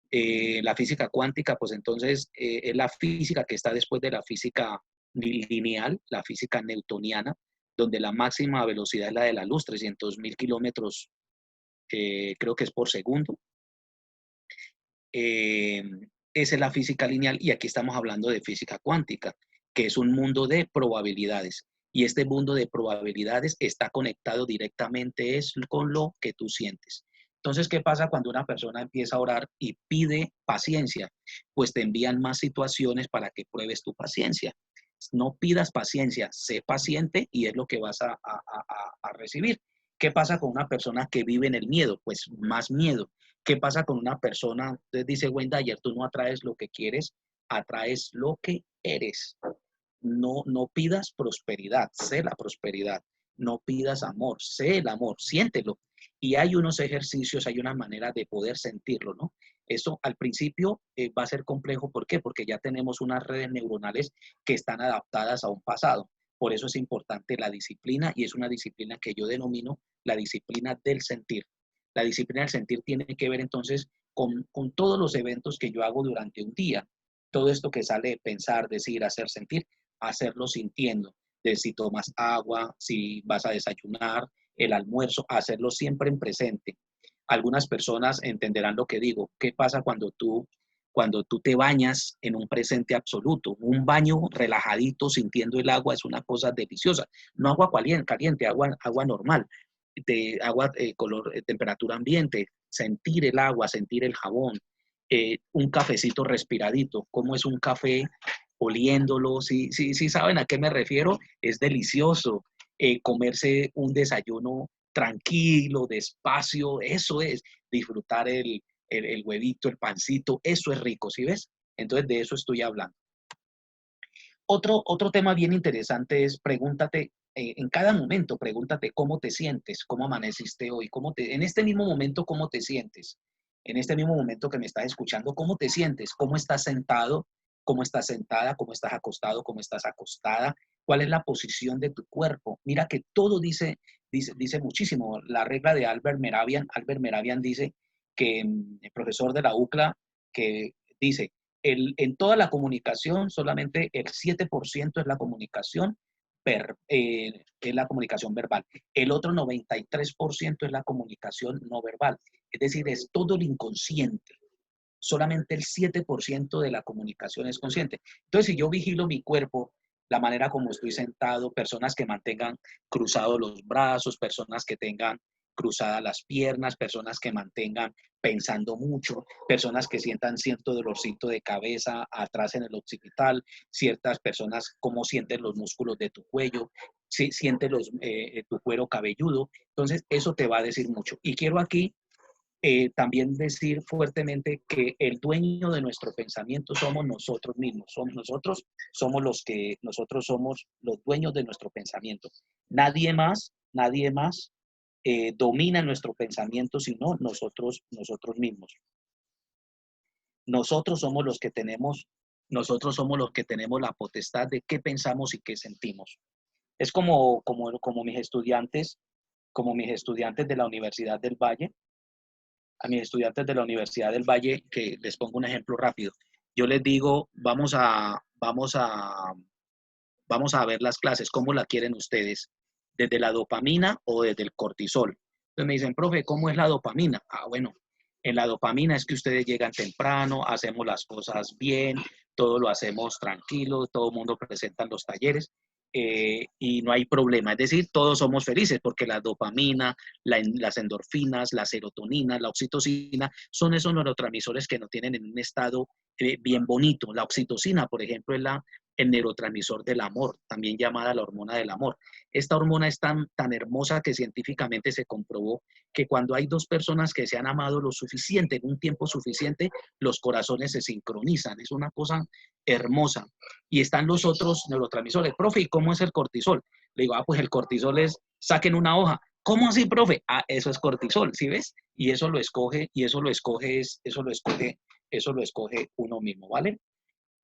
La física cuántica, pues entonces es la física que está después de la física lineal, la física newtoniana, donde la máxima velocidad es la de la luz, 300.000 kilómetros, creo que es por segundo. Esa es la física lineal y aquí estamos hablando de física cuántica, que es un mundo de probabilidades. Y este mundo de probabilidades está conectado directamente con lo que tú sientes. Entonces, ¿qué pasa cuando una persona empieza a orar y pide paciencia? Pues te envían más situaciones para que pruebes tu paciencia. No pidas paciencia, sé paciente y es lo que vas a recibir. ¿Qué pasa con una persona que vive en el miedo? Pues más miedo. ¿Qué pasa con una persona? Entonces dice Wayne Dyer, tú no atraes lo que quieres, atraes lo que eres. No pidas prosperidad, sé la prosperidad. No pidas amor, sé el amor, siéntelo. Y hay unos ejercicios, hay una manera de poder sentirlo, ¿no? Eso al principio va a ser complejo. ¿Por qué? Porque ya tenemos unas redes neuronales que están adaptadas a un pasado. Por eso es importante la disciplina y es una disciplina que yo denomino la disciplina del sentir. La disciplina del sentir tiene que ver entonces con todos los eventos que yo hago durante un día. Todo esto que sale de pensar, decir, hacer, sentir, hacerlo sintiendo. De si tomas agua, si vas a desayunar, el almuerzo, hacerlo siempre en presente. Algunas personas entenderán lo que digo. ¿Qué pasa cuando tú te bañas en un presente absoluto? Un baño relajadito, sintiendo el agua, es una cosa deliciosa. No agua caliente, agua normal, de agua color, temperatura ambiente, sentir el agua, sentir el jabón, un cafecito respiradito. ¿Cómo es un café oliéndolo, sí saben a qué me refiero, es delicioso. Comerse un desayuno tranquilo, despacio, eso es disfrutar el huevito, el pancito, eso es rico, ¿sí ves? Entonces de eso estoy hablando. Otro tema bien interesante es pregúntate, en cada momento, pregúntate cómo te sientes, cómo amaneciste hoy, en este mismo momento, cómo te sientes. En este mismo momento que me estás escuchando, ¿cómo te sientes? ¿Cómo estás sentado? ¿Cómo estás sentada? ¿Cómo estás acostado? ¿Cómo estás acostada? ¿Cuál es la posición de tu cuerpo? Mira que todo dice muchísimo. La regla de Albert Mehrabian dice que, el profesor de la UCLA, que dice, en toda la comunicación, solamente el 7% es la comunicación verbal. El otro 93% es la comunicación no verbal. Es decir, es todo el inconsciente. Solamente el 7% de la comunicación es consciente. Entonces, si yo vigilo mi cuerpo, la manera como estoy sentado, personas que mantengan cruzados los brazos, personas que tengan cruzadas las piernas, personas que mantengan pensando mucho, personas que sientan cierto dolorcito de cabeza atrás en el occipital, ciertas personas, cómo sienten los músculos de tu cuello, si sientes tu cuero cabelludo. Entonces, eso te va a decir mucho. Y quiero aquí también decir fuertemente que el dueño de nuestro pensamiento somos nosotros mismos. Nosotros somos los dueños de nuestro pensamiento. Nadie más domina nuestro pensamiento sino nosotros mismos. Nosotros somos los que tenemos la potestad de qué pensamos y qué sentimos. Es como mis estudiantes de la Universidad del Valle. A mis estudiantes de la Universidad del Valle, que les pongo un ejemplo rápido. Yo les digo, vamos a ver las clases, ¿cómo la quieren ustedes? ¿Desde la dopamina o desde el cortisol? Entonces me dicen, profe, ¿cómo es la dopamina? Bueno, en la dopamina es que ustedes llegan temprano, hacemos las cosas bien, todo lo hacemos tranquilo, todo el mundo presenta en los talleres. Y no hay problema, es decir, todos somos felices porque la dopamina, las endorfinas, la serotonina, la oxitocina, son esos neurotransmisores que nos tienen en un estado bien bonito. La oxitocina, por ejemplo, es el neurotransmisor del amor, también llamada la hormona del amor. Esta hormona es tan hermosa que científicamente se comprobó que cuando hay dos personas que se han amado lo suficiente, en un tiempo suficiente, los corazones se sincronizan. Es una cosa hermosa. Y están los otros neurotransmisores. Profe, ¿y cómo es el cortisol? Le digo, pues el cortisol es, saquen una hoja. ¿Cómo así, profe? Eso es cortisol, ¿sí ves? Y eso lo escoge uno mismo, ¿vale?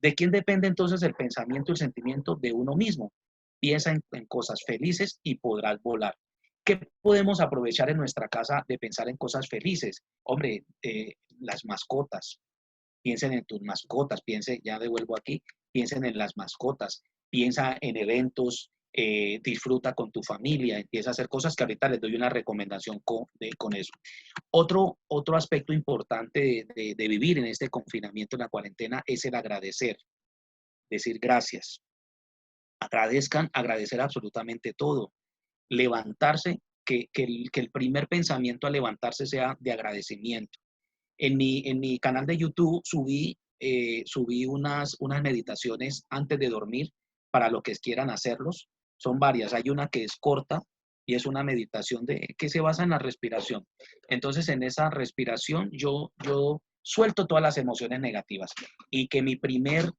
¿De quién depende entonces el pensamiento y el sentimiento? De uno mismo. Piensa en cosas felices y podrás volar. ¿Qué podemos aprovechar en nuestra casa de pensar en cosas felices? Hombre, las mascotas. Piensen en tus mascotas, ya devuelvo aquí, piensen en las mascotas, piensa en eventos, disfruta con tu familia, empieza a hacer cosas que ahorita les doy una recomendación con eso. Otro aspecto importante de vivir en este confinamiento, en la cuarentena, es el agradecer, decir gracias. Agradecer absolutamente todo. Levantarse, que el primer pensamiento al levantarse sea de agradecimiento. En mi canal de YouTube subí unas meditaciones antes de dormir para los que quieran hacerlos. Son varias. Hay una que es corta y es una meditación que se basa en la respiración. Entonces, en esa respiración yo suelto todas las emociones negativas y que mi primer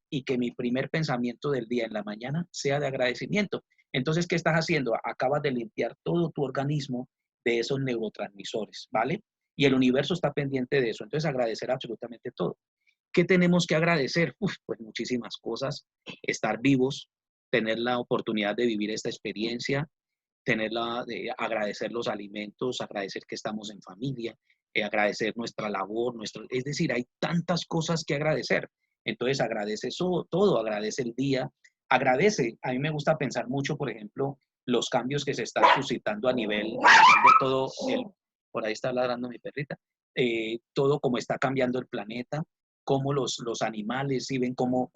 pensamiento del día en la mañana sea de agradecimiento. Entonces, ¿qué estás haciendo? Acabas de limpiar todo tu organismo de esos neurotransmisores, ¿vale? Y el universo está pendiente de eso. Entonces, agradecer absolutamente todo. ¿Qué tenemos que agradecer? Pues muchísimas cosas. Estar vivos, tener la oportunidad de vivir esta experiencia, agradecer los alimentos, agradecer que estamos en familia, agradecer nuestra labor, es decir, hay tantas cosas que agradecer. Entonces, agradece eso, todo, agradece el día, agradece. A mí me gusta pensar mucho, por ejemplo, los cambios que se están suscitando a nivel de todo por ahí está ladrando mi perrita, todo como está cambiando el planeta, cómo los animales, ¿sí ven cómo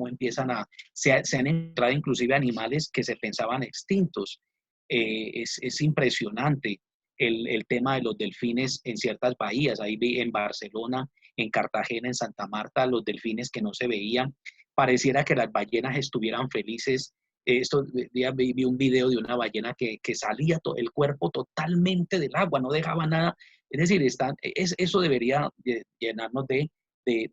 empiezan se han encontrado inclusive animales que se pensaban extintos. Es impresionante el tema de los delfines en ciertas bahías. Ahí vi en Barcelona, en Cartagena, en Santa Marta, los delfines que no se veían. pareciera que las ballenas estuvieran felices. Estos días vi un video de una ballena que salía el cuerpo totalmente del agua, no dejaba nada. Es decir, eso debería llenarnos de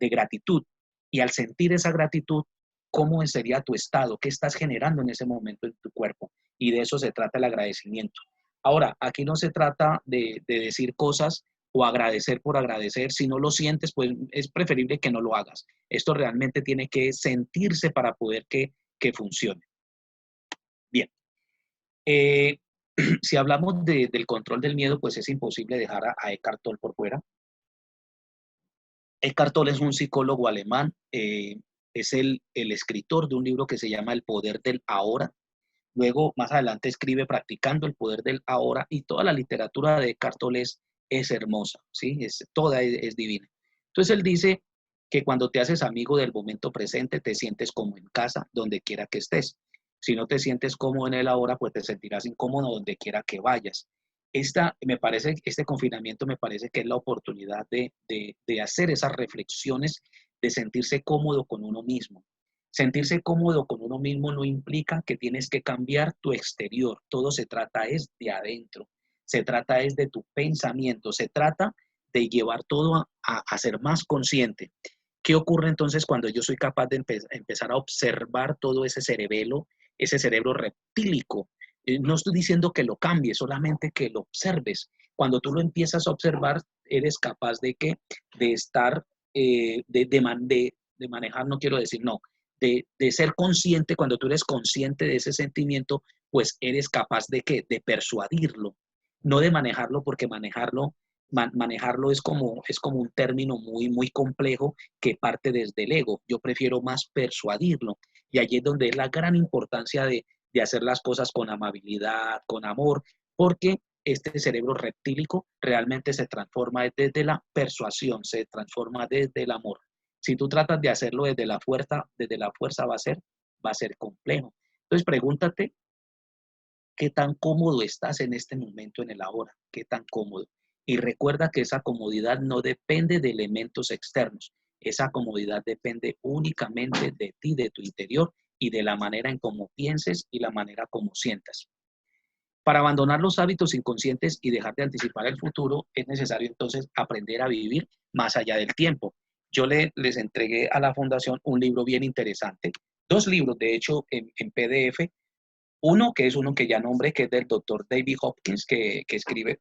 gratitud. Y al sentir esa gratitud, ¿cómo sería tu estado? ¿Qué estás generando en ese momento en tu cuerpo? Y de eso se trata el agradecimiento. Ahora, aquí no se trata de decir cosas o agradecer por agradecer. Si no lo sientes, pues es preferible que no lo hagas. Esto realmente tiene que sentirse para poder que funcione. Bien. Si hablamos del control del miedo, pues es imposible dejar a Eckhart Tolle por fuera. Eckhart Tolle es un psicólogo alemán, es el escritor de un libro que se llama El poder del ahora. Luego, más adelante, escribe Practicando el poder del ahora, y toda la literatura de Eckhart Tolle es hermosa, ¿sí? Toda es divina. Entonces, él dice que cuando te haces amigo del momento presente, te sientes como en casa, donde quiera que estés. Si no te sientes cómodo en el ahora, pues te sentirás incómodo donde quiera que vayas. Este confinamiento me parece que es la oportunidad de hacer esas reflexiones, de sentirse cómodo con uno mismo. Sentirse cómodo con uno mismo no implica que tienes que cambiar tu exterior. Todo se trata es de adentro. Se trata es de tu pensamiento. Se trata de llevar todo a ser más consciente. ¿Qué ocurre entonces cuando yo soy capaz de empezar a observar todo ese cerebro reptílico? No estoy diciendo que lo cambies, solamente que lo observes. Cuando tú lo empiezas a observar, eres capaz de estar, de manejar, no quiero decir, no, de ser consciente. Cuando tú eres consciente de ese sentimiento, pues eres capaz de persuadirlo, no de manejarlo, porque manejarlo es como un término muy, muy complejo que parte desde el ego. Yo prefiero más persuadirlo, y allí es donde es la gran importancia de hacer las cosas con amabilidad, con amor, porque este cerebro reptílico realmente se transforma desde la persuasión, se transforma desde el amor. Si tú tratas de hacerlo desde la fuerza va a ser complejo. Entonces pregúntate, ¿qué tan cómodo estás en este momento, en el ahora? ¿Qué tan cómodo? Y recuerda que esa comodidad no depende de elementos externos. Esa comodidad depende únicamente de ti, de tu interior, y de la manera en cómo pienses y la manera como sientas. Para abandonar los hábitos inconscientes y dejar de anticipar el futuro, es necesario entonces aprender a vivir más allá del tiempo. Yo les entregué a la fundación un libro bien interesante, 2 libros, de hecho, en PDF. Uno que ya nombré, que es del doctor David Hopkins, que escribe,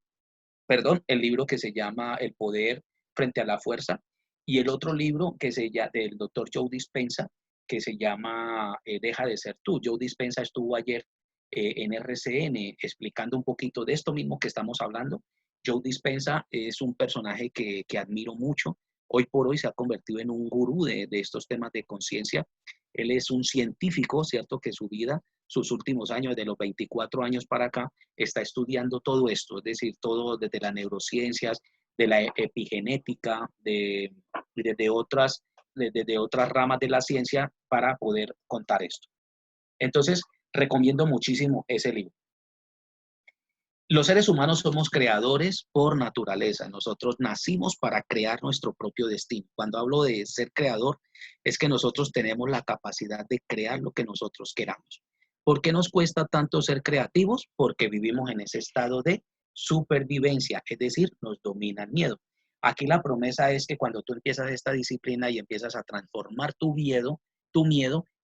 el libro que se llama El poder frente a la fuerza, y el otro libro del doctor Joe Dispenza, que se llama Deja de ser tú. Joe Dispenza estuvo ayer en RCN explicando un poquito de esto mismo que estamos hablando. Joe Dispenza es un personaje que admiro mucho. Hoy por hoy se ha convertido en un gurú de estos temas de conciencia. Él es un científico, ¿cierto? Que su vida, sus últimos años, de los 24 años para acá, está estudiando todo esto, es decir, todo desde las neurociencias, de la epigenética, desde otras ramas de la ciencia, para poder contar esto. Entonces, recomiendo muchísimo ese libro. Los seres humanos somos creadores por naturaleza. Nosotros nacimos para crear nuestro propio destino. Cuando hablo de ser creador, es que nosotros tenemos la capacidad de crear lo que nosotros queramos. ¿Por qué nos cuesta tanto ser creativos? Porque vivimos en ese estado de supervivencia, es decir, nos domina el miedo. Aquí la promesa es que cuando tú empiezas esta disciplina y empiezas a transformar tu miedo,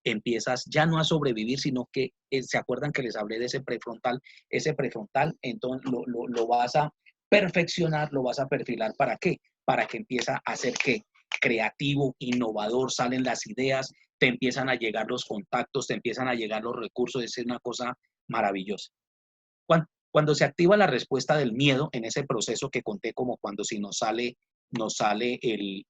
empiezas ya no a sobrevivir, sino que, ¿se acuerdan que les hablé de ese prefrontal? Ese prefrontal, entonces lo vas a perfeccionar, lo vas a perfilar. ¿Para qué? Para que empieza a ser ¿qué? Creativo, innovador, salen las ideas, te empiezan a llegar los contactos, te empiezan a llegar los recursos. Es una cosa maravillosa. Cuando se activa la respuesta del miedo en ese proceso que conté, como cuando si nos sale el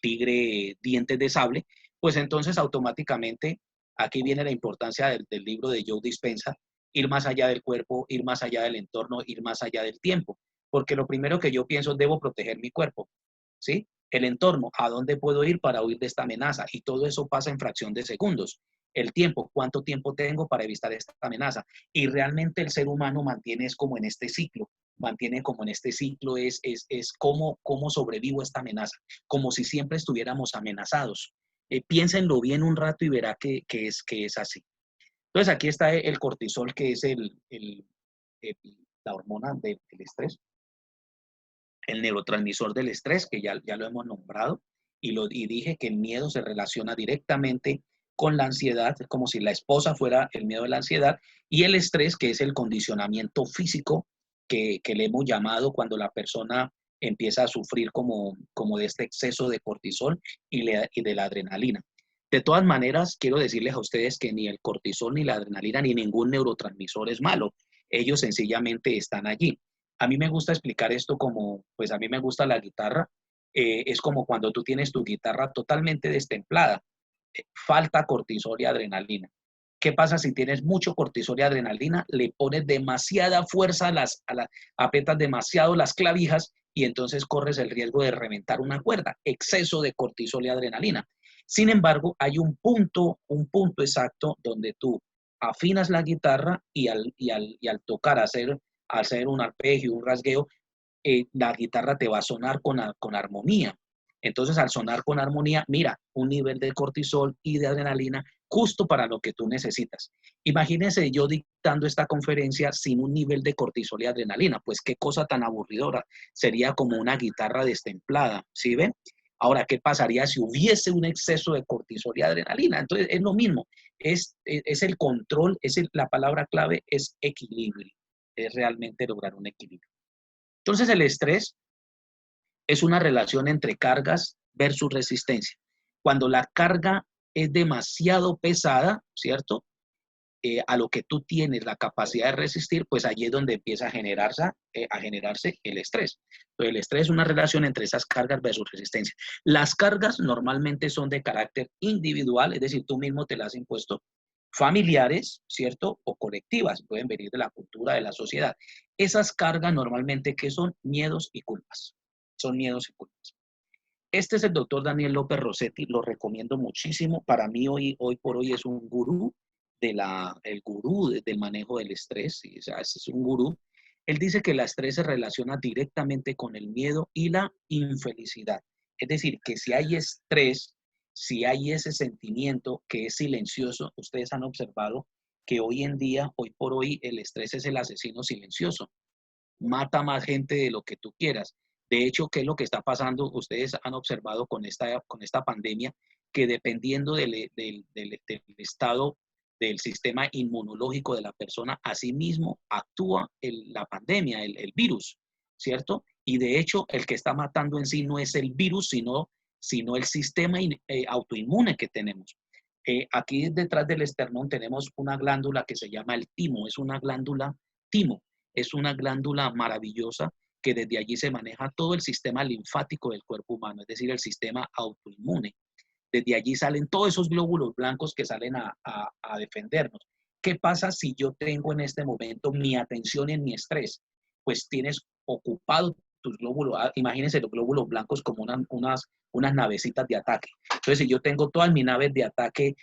tigre dientes de sable, pues entonces automáticamente aquí viene la importancia del libro de Joe Dispenza: ir más allá del cuerpo, ir más allá del entorno, ir más allá del tiempo. Porque lo primero que yo pienso, debo proteger mi cuerpo, ¿sí? El entorno, ¿a dónde puedo ir para huir de esta amenaza? Y todo eso pasa en fracción de segundos. El tiempo, ¿cuánto tiempo tengo para evitar esta amenaza? Y realmente el ser humano mantiene como en este ciclo, es cómo sobrevivo a esta amenaza, como si siempre estuviéramos amenazados. Piénsenlo bien un rato y verá que es así. Entonces aquí está el cortisol, que es la hormona del estrés, el neurotransmisor del estrés, que ya lo hemos nombrado, y dije que el miedo se relaciona directamente con la ansiedad, es como si la esposa fuera el miedo de la ansiedad, y el estrés, que es el condicionamiento físico que le hemos llamado cuando la persona empieza a sufrir como de este exceso de cortisol y de la adrenalina. De todas maneras, quiero decirles a ustedes que ni el cortisol, ni la adrenalina, ni ningún neurotransmisor es malo. Ellos sencillamente están allí. A mí me gusta explicar esto como, pues a mí me gusta la guitarra. Es como cuando tú tienes tu guitarra totalmente destemplada. Falta cortisol y adrenalina. ¿Qué pasa si tienes mucho cortisol y adrenalina? Le pones demasiada fuerza, aprietas demasiado las clavijas y entonces corres el riesgo de reventar una cuerda. Exceso de cortisol y adrenalina. Sin embargo, hay un punto exacto donde tú afinas la guitarra y al tocar, hacer un arpegio, un rasgueo, la guitarra te va a sonar con armonía. Entonces, al sonar con armonía, mira, un nivel de cortisol y de adrenalina justo para lo que tú necesitas. Imagínense yo dictando esta conferencia sin un nivel de cortisol y adrenalina, pues qué cosa tan aburridora. Sería como una guitarra destemplada, ¿sí ven? Ahora, ¿qué pasaría si hubiese un exceso de cortisol y adrenalina? Entonces, es lo mismo, es el control, la palabra clave es equilibrio, es realmente lograr un equilibrio. Entonces, el estrés es una relación entre cargas versus resistencia. Cuando la carga es demasiado pesada, ¿cierto? A lo que tú tienes la capacidad de resistir, pues allí es donde empieza a generarse el estrés. Entonces, el estrés es una relación entre esas cargas versus resistencia. Las cargas normalmente son de carácter individual, es decir, tú mismo te las has impuesto, familiares, ¿cierto? O colectivas, pueden venir de la cultura, de la sociedad. Esas cargas normalmente, ¿qué son? Miedos y culpas. Son miedos y culpas. Este es el doctor Daniel López Rossetti, lo recomiendo muchísimo. Para mí hoy por hoy es un gurú el gurú del manejo del estrés, ¿sí? O sea, es un gurú. Él dice que el estrés se relaciona directamente con el miedo y la infelicidad. Es decir, que si hay estrés, si hay ese sentimiento que es silencioso, ustedes han observado que hoy en día, hoy por hoy, el estrés es el asesino silencioso. Mata más gente de lo que tú quieras. De hecho, ¿qué es lo que está pasando? Ustedes han observado con esta pandemia que dependiendo del estado del sistema inmunológico de la persona, asimismo actúa la pandemia, el virus, ¿cierto? Y de hecho, el que está matando en sí no es el virus, sino el sistema autoinmune que tenemos. Aquí detrás del esternón tenemos una glándula que se llama el timo, es una glándula timo. Es una glándula maravillosa que desde allí se maneja todo el sistema linfático del cuerpo humano, es decir, el sistema autoinmune. Desde allí salen todos esos glóbulos blancos que salen a defendernos. ¿Qué pasa si yo tengo en este momento mi atención en mi estrés? Pues tienes ocupado tus glóbulos, imagínense los glóbulos blancos como unas navecitas de ataque. Entonces, si yo tengo todas mis naves de ataque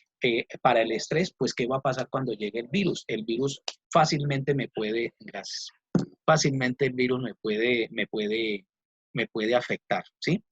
para el estrés, pues ¿qué va a pasar cuando llegue el virus? El virus fácilmente gracias, fácilmente el virus me puede afectar, ¿sí?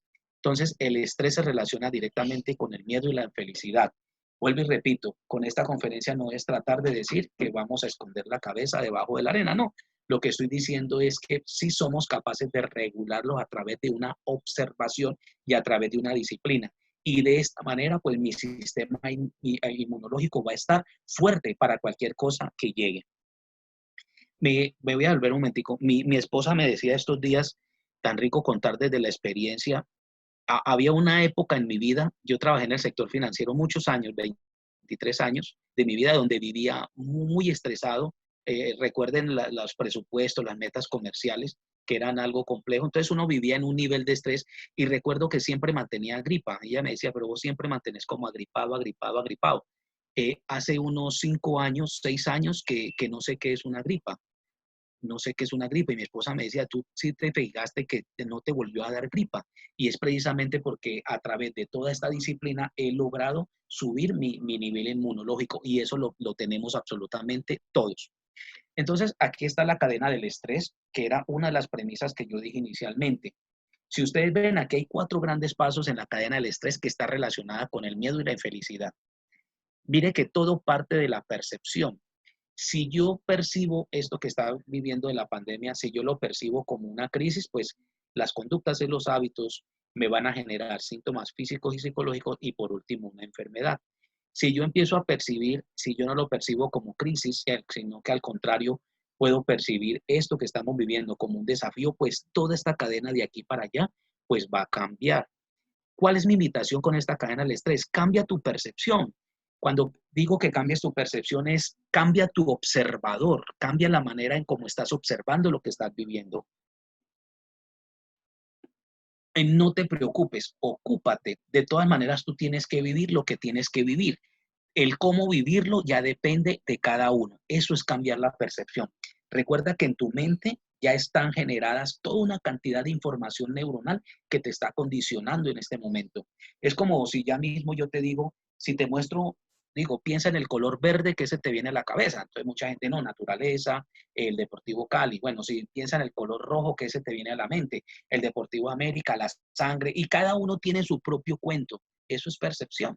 Entonces, el estrés se relaciona directamente con el miedo y la infelicidad. Vuelvo y repito, con esta conferencia no es tratar de decir que vamos a esconder la cabeza debajo de la arena, no. Lo que estoy diciendo es que sí somos capaces de regularlos a través de una observación y a través de una disciplina. Y de esta manera, pues mi sistema inmunológico va a estar fuerte para cualquier cosa que llegue. Me voy a volver un momentico. Mi esposa me decía estos días, tan rico contar desde la experiencia. Había una época en mi vida, yo trabajé en el sector financiero muchos años, 23 años de mi vida, donde vivía muy estresado. Recuerden los presupuestos, las metas comerciales, que eran algo complejo. Entonces uno vivía en un nivel de estrés y recuerdo que siempre mantenía gripa. Ella me decía, pero vos siempre mantenés como agripado, agripado, agripado. Hace unos 5 años, 6 años que no sé qué es una gripa. No sé qué es una gripa. Y mi esposa me decía, tú sí te fijaste que no te volvió a dar gripa. Y es precisamente porque a través de toda esta disciplina he logrado subir mi nivel inmunológico y eso lo tenemos absolutamente todos. Entonces, aquí está la cadena del estrés, que era una de las premisas que yo dije inicialmente. Si ustedes ven, aquí hay 4 grandes pasos en la cadena del estrés que está relacionada con el miedo y la infelicidad. Mire que todo parte de la percepción. Si yo percibo esto que está viviendo de la pandemia, si yo lo percibo como una crisis, pues las conductas y los hábitos me van a generar síntomas físicos y psicológicos y por último una enfermedad. Si yo empiezo a percibir, si yo no lo percibo como crisis, sino que al contrario puedo percibir esto que estamos viviendo como un desafío, pues toda esta cadena de aquí para allá, pues va a cambiar. ¿Cuál es mi invitación con esta cadena del estrés? Cambia tu percepción. Cuando digo que cambies tu percepción es cambia tu observador, cambia la manera en cómo estás observando lo que estás viviendo. No te preocupes, ocúpate. De todas maneras, tú tienes que vivir lo que tienes que vivir. El cómo vivirlo ya depende de cada uno. Eso es cambiar la percepción. Recuerda que en tu mente ya están generadas toda una cantidad de información neuronal que te está condicionando en este momento. Es como si ya mismo yo te digo, si te muestro, digo, piensa en el color verde, que se te viene a la cabeza. Entonces mucha gente, no, naturaleza, el Deportivo Cali. Bueno, si piensa en el color rojo, que se te viene a la mente, el Deportivo América, la sangre, y cada uno tiene su propio cuento. Eso es percepción.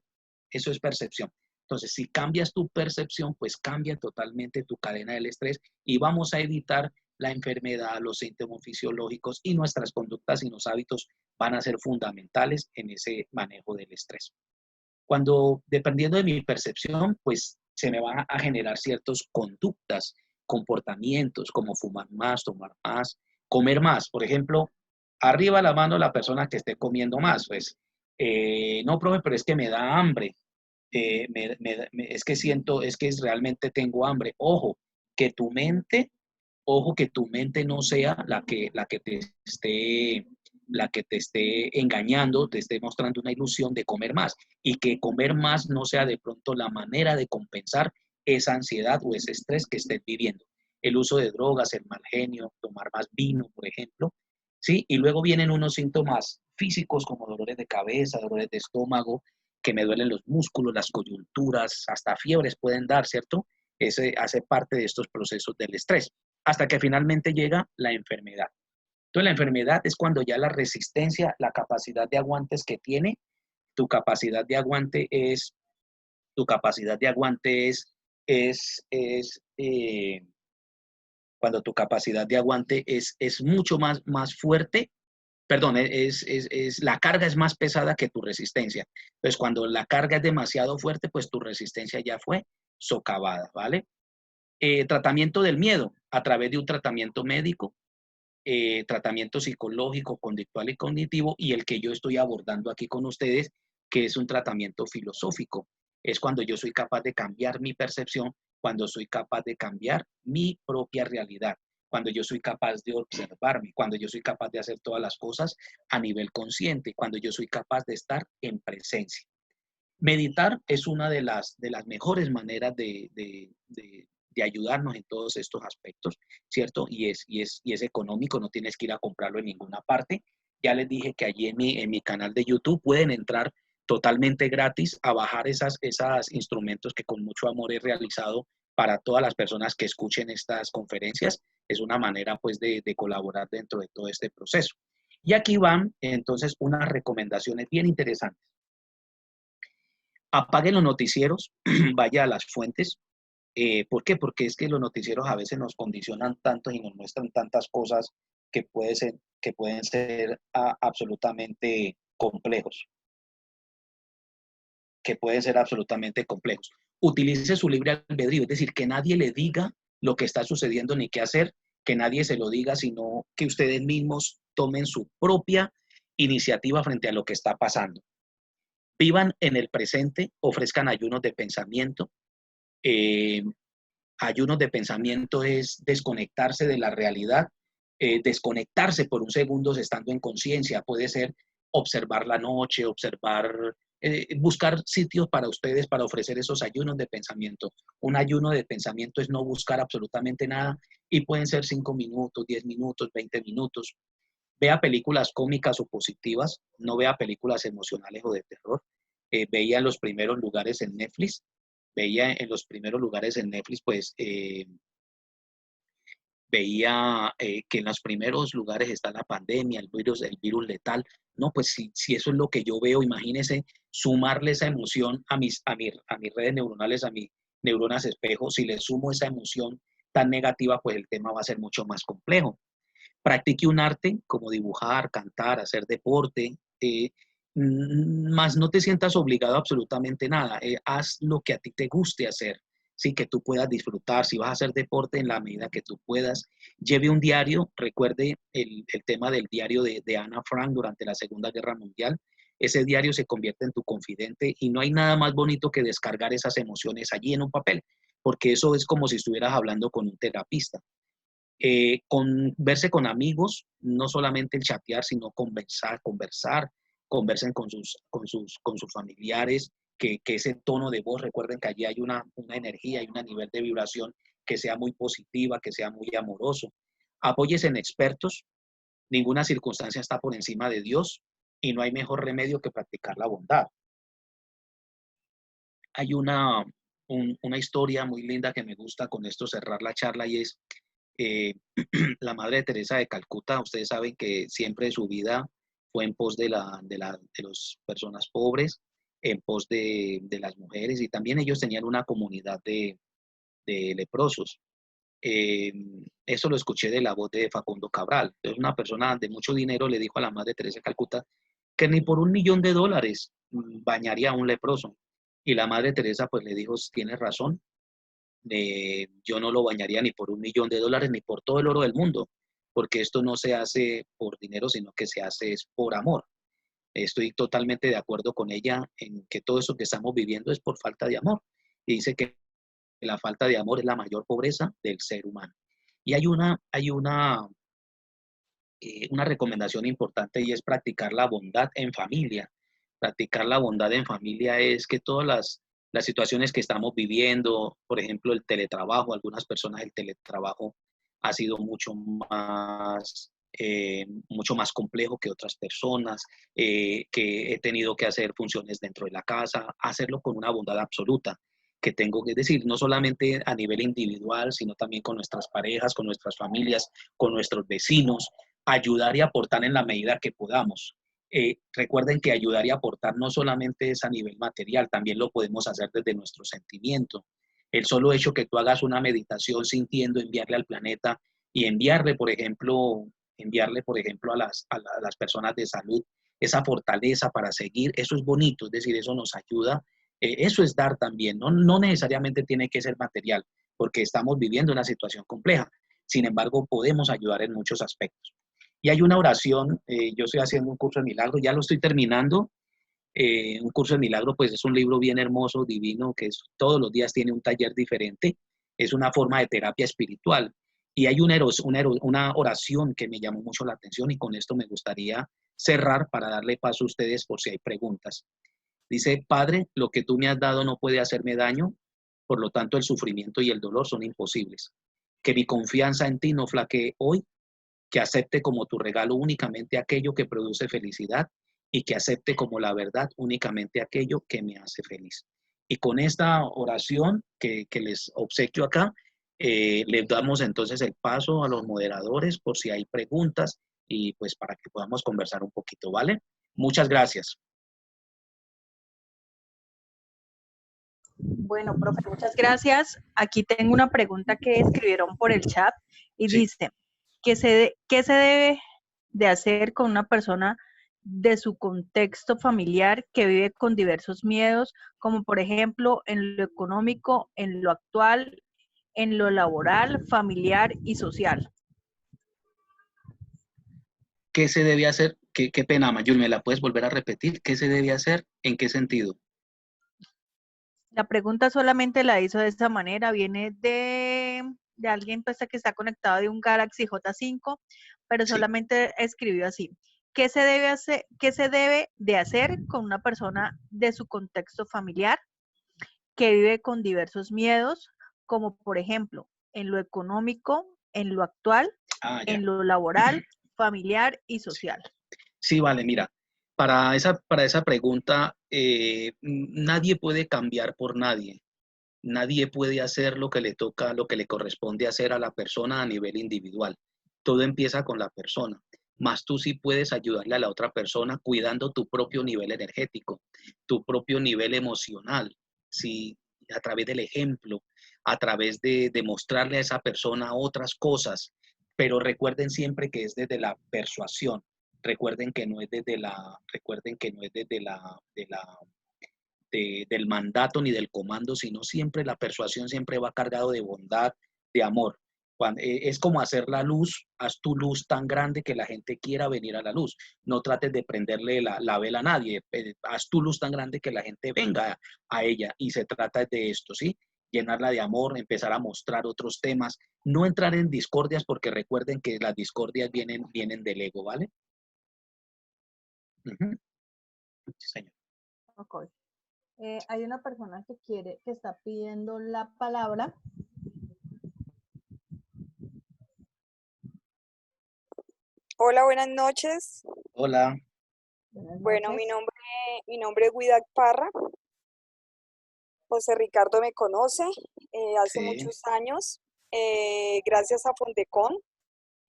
Eso es percepción. Entonces, si cambias tu percepción, pues cambia totalmente tu cadena del estrés y vamos a evitar la enfermedad, los síntomas fisiológicos y nuestras conductas y los hábitos van a ser fundamentales en ese manejo del estrés. Cuando, dependiendo de mi percepción, pues se me van a generar ciertas conductas, comportamientos, como fumar más, tomar más, comer más. Por ejemplo, arriba la mano la persona que esté comiendo más, pues, no, profe, pero es que me da hambre. Es que siento, es que realmente tengo hambre. Que tu mente, ojo que tu mente no sea la que te esté engañando, te esté mostrando una ilusión de comer más y que comer más no sea de pronto la manera de compensar esa ansiedad o ese estrés que estés viviendo. El uso de drogas, el mal genio, tomar más vino, por ejemplo, ¿sí? Y luego vienen unos síntomas físicos como dolores de cabeza, dolores de estómago, que me duelen los músculos, las coyunturas, hasta fiebres pueden dar, ¿cierto? Ese hace parte de estos procesos del estrés, hasta que finalmente llega la enfermedad. Entonces, la enfermedad es cuando ya la resistencia, la capacidad de aguantes que tiene, tu capacidad de aguante es, tu capacidad de aguante es cuando tu capacidad de aguante es mucho más fuerte, perdón, la carga es más pesada que tu resistencia. Entonces, cuando la carga es demasiado fuerte, pues tu resistencia ya fue socavada, ¿vale? Tratamiento del miedo a través de un tratamiento médico, tratamiento psicológico, conductual y cognitivo, y el que yo estoy abordando aquí con ustedes, que es un tratamiento filosófico. Es cuando yo soy capaz de cambiar mi percepción, cuando soy capaz de cambiar mi propia realidad, cuando yo soy capaz de observarme, cuando yo soy capaz de hacer todas las cosas a nivel consciente, cuando yo soy capaz de estar en presencia. Meditar es una de las mejores maneras de ayudarnos en todos estos aspectos, ¿cierto? Y es económico, no tienes que ir a comprarlo en ninguna parte. Ya les dije que allí en mi canal de YouTube pueden entrar totalmente gratis a bajar esos instrumentos que con mucho amor he realizado para todas las personas que escuchen estas conferencias. Es una manera pues de colaborar dentro de todo este proceso. Y aquí van entonces unas recomendaciones bien interesantes. Apaguen los noticieros, vaya a las fuentes. ¿Por qué? Porque es que los noticieros a veces nos condicionan tanto y nos muestran tantas cosas que pueden ser absolutamente complejos, que pueden ser absolutamente complejos. Utilice su libre albedrío, es decir, que nadie le diga lo que está sucediendo ni qué hacer, que nadie se lo diga, sino que ustedes mismos tomen su propia iniciativa frente a lo que está pasando. Vivan en el presente, ofrezcan ayunos de pensamiento. Eh, Ayunos de pensamiento es desconectarse de la realidad, desconectarse por un segundo estando en conciencia. Puede ser observar la noche, buscar sitios para ustedes para ofrecer esos ayunos de pensamiento. Un ayuno de pensamiento es no buscar absolutamente nada y pueden ser 5 minutos, 10 minutos, 20 minutos. Vea películas cómicas o positivas, no vea películas emocionales o de terror. Veía en los primeros lugares en Netflix, pues veía que en los primeros lugares está la pandemia, el virus letal. No, pues si eso es lo que yo veo, imagínese sumarle esa emoción a mis redes neuronales, a mis neuronas espejo. Si le sumo esa emoción tan negativa, pues el tema va a ser mucho más complejo. Practique un arte como dibujar, cantar, hacer deporte, más no te sientas obligado a absolutamente nada. Haz lo que a ti te guste hacer, sí, que tú puedas disfrutar. Si vas a hacer deporte en la medida que tú puedas, lleve un diario. Recuerde el tema del diario de Ana Frank durante la Segunda Guerra Mundial. Ese diario se convierte en tu confidente y no hay nada más bonito que descargar esas emociones allí en un papel, porque eso es como si estuvieras hablando con un terapista. Verse con amigos, no solamente el chatear, sino conversen con sus familiares, que ese tono de voz, recuerden que allí hay una energía, hay un nivel de vibración que sea muy positiva, que sea muy amoroso. Apóyese en expertos, ninguna circunstancia está por encima de Dios y no hay mejor remedio que practicar la bondad. Hay una historia muy linda que me gusta con esto cerrar la charla y es la Madre Teresa de Calcuta. Ustedes saben que siempre su vida fue en pos de las personas pobres, en pos de las mujeres, y también ellos tenían una comunidad de leprosos. Eso lo escuché de la voz de Facundo Cabral. Entonces, una persona de mucho dinero le dijo a la Madre Teresa de Calcuta que ni por $1.000.000 bañaría a un leproso. Y la Madre Teresa pues le dijo, tienes razón, yo no lo bañaría ni por $1.000.000 ni por todo el oro del mundo, porque esto no se hace por dinero, sino que se hace es por amor. Estoy totalmente de acuerdo con ella en que todo eso que estamos viviendo es por falta de amor. Y dice que la falta de amor es la mayor pobreza del ser humano. Y una recomendación importante y es practicar la bondad en familia. Practicar la bondad en familia es que todas las situaciones que estamos viviendo, por ejemplo, el teletrabajo, algunas personas el teletrabajo ha sido mucho más complejo que otras personas, que he tenido que hacer funciones dentro de la casa, hacerlo con una bondad absoluta, que tengo que decir, no solamente a nivel individual, sino también con nuestras parejas, con nuestras familias, con nuestros vecinos, ayudar y aportar en la medida que podamos. Recuerden que ayudar y aportar no solamente es a nivel material, también lo podemos hacer desde nuestro sentimiento. El solo hecho que tú hagas una meditación sintiendo, enviarle al planeta y enviarle, por ejemplo, a las personas de salud esa fortaleza para seguir, eso es bonito, es decir, eso nos ayuda. Eso es dar también, no necesariamente tiene que ser material, porque estamos viviendo una situación compleja. Sin embargo, podemos ayudar en muchos aspectos. Y hay una oración, yo estoy haciendo un curso de milagro, ya lo estoy terminando. Un curso de milagro, pues es un libro bien hermoso, divino, que todos los días tiene un taller diferente. Es una forma de terapia espiritual. Y hay una oración que me llamó mucho la atención y con esto me gustaría cerrar para darle paso a ustedes por si hay preguntas. Dice, Padre, lo que tú me has dado no puede hacerme daño, por lo tanto el sufrimiento y el dolor son imposibles. Que mi confianza en ti no flaquee hoy, que acepte como tu regalo únicamente aquello que produce felicidad y que acepte como la verdad únicamente aquello que me hace feliz. Y con esta oración que les obsequio acá, les damos entonces el paso a los moderadores por si hay preguntas y pues para que podamos conversar un poquito, ¿vale? Muchas gracias. Bueno, profe, muchas gracias. Aquí tengo una pregunta que escribieron por el chat y Sí. dice, ¿qué se debe de hacer con una persona de su contexto familiar que vive con diversos miedos, como por ejemplo en lo económico, en lo actual, en lo laboral, familiar y social? ¿Qué se debe hacer? Qué pena, Mayul, ¿me la puedes volver a repetir? ¿Qué se debe hacer? ¿En qué sentido? La pregunta solamente la hizo de esta manera, viene de alguien pues, que está conectado de un Galaxy J5, pero Sí. solamente escribió así. ¿Qué se debe de hacer con una persona de su contexto familiar que vive con diversos miedos, como por ejemplo, en lo económico, en lo actual, Ya. en lo laboral, familiar y social? Sí, vale, mira, para esa pregunta, nadie puede cambiar por nadie. Nadie puede hacer lo que le toca, lo que le corresponde hacer a la persona a nivel individual. Todo empieza con la persona. Más tú sí puedes ayudarle a la otra persona cuidando tu propio nivel energético, tu propio nivel emocional, si a través del ejemplo, a través de mostrarle a esa persona otras cosas, pero recuerden siempre que es desde la persuasión. Recuerden que no es desde del mandato ni del comando, sino siempre la persuasión siempre va cargado de bondad, de amor. Es como hacer la luz, haz tu luz tan grande que la gente quiera venir a la luz. No trates de prenderle la vela a nadie, haz tu luz tan grande que la gente venga a ella. Y se trata de esto, ¿sí? Llenarla de amor, empezar a mostrar otros temas, no entrar en discordias porque recuerden que las discordias vienen del ego, ¿vale? Sí, señor. Okay. Hay una persona que está pidiendo la palabra. Hola, buenas noches. Hola. Buenas Bueno, noches. mi nombre es Guidac Parra. José Ricardo me conoce hace Sí. muchos años. Gracias a Fondecon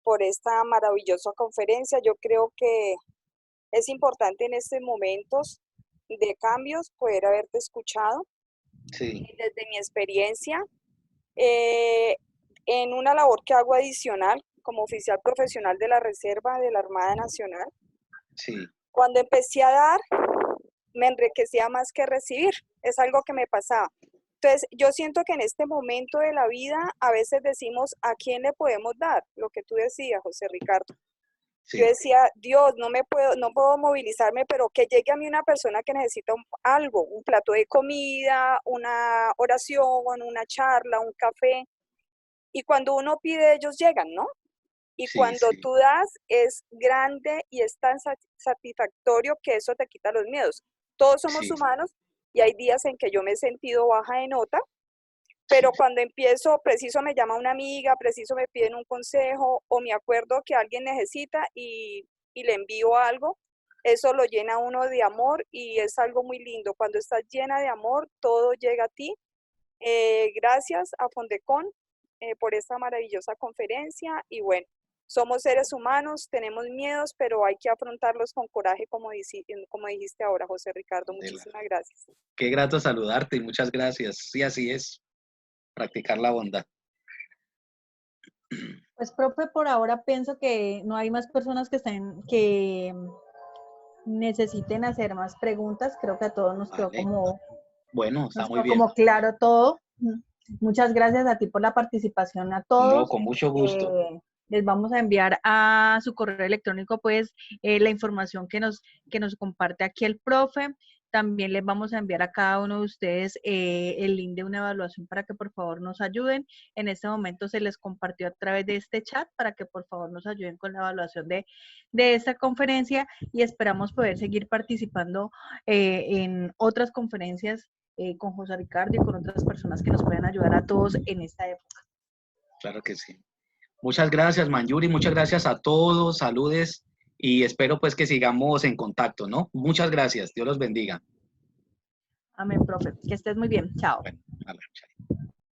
por esta maravillosa conferencia. Yo creo que es importante en estos momentos de cambios poder haberte escuchado. Sí. Desde mi experiencia, en una labor que hago adicional como oficial profesional de la Reserva de la Armada Nacional, Sí. cuando empecé a dar, me enriquecía más que recibir. Es algo que me pasaba. Entonces, yo siento que en este momento de la vida, a veces decimos, ¿a quién le podemos dar? Lo que tú decías, José Ricardo. Sí. Yo decía, Dios, no puedo movilizarme, pero que llegue a mí una persona que necesita algo, un plato de comida, una oración, una charla, un café. Y cuando uno pide, ellos llegan, ¿no? Y Sí, cuando sí. tú das, es grande y es tan satisfactorio que eso te quita los miedos. Todos somos Sí, humanos y hay días en que yo me he sentido baja de nota, sí, pero cuando empiezo, preciso me llama una amiga, preciso me piden un consejo o me acuerdo que alguien necesita y le envío algo, eso lo llena a uno de amor y es algo muy lindo. Cuando estás llena de amor, todo llega a ti. Gracias a Fondecon por esta maravillosa conferencia y bueno, somos seres humanos, tenemos miedos, pero hay que afrontarlos con coraje, como dijiste ahora, José Ricardo. Muchísimas gracias. Qué grato saludarte y muchas gracias. Sí, así es. Practicar la bondad. Pues, profe, por ahora pienso que no hay más personas que necesiten hacer más preguntas. Creo que a todos nos quedó Vale. Bueno, está muy bien. como claro todo. Muchas gracias a ti por la participación, a todos. No, con mucho gusto. Les vamos a enviar a su correo electrónico pues la información que nos comparte aquí el profe. También les vamos a enviar a cada uno de ustedes el link de una evaluación para que por favor nos ayuden. En este momento se les compartió a través de este chat para que por favor nos ayuden con la evaluación de esta conferencia y esperamos poder seguir participando en otras conferencias con José Ricardo y con otras personas que nos puedan ayudar a todos en esta época. Claro que sí. Muchas gracias, Manjuri. Muchas gracias a todos. Saludes y espero pues que sigamos en contacto, ¿no? Muchas gracias. Dios los bendiga. Amén, profe. Que estés muy bien. Chao. Bueno, a ver, chao.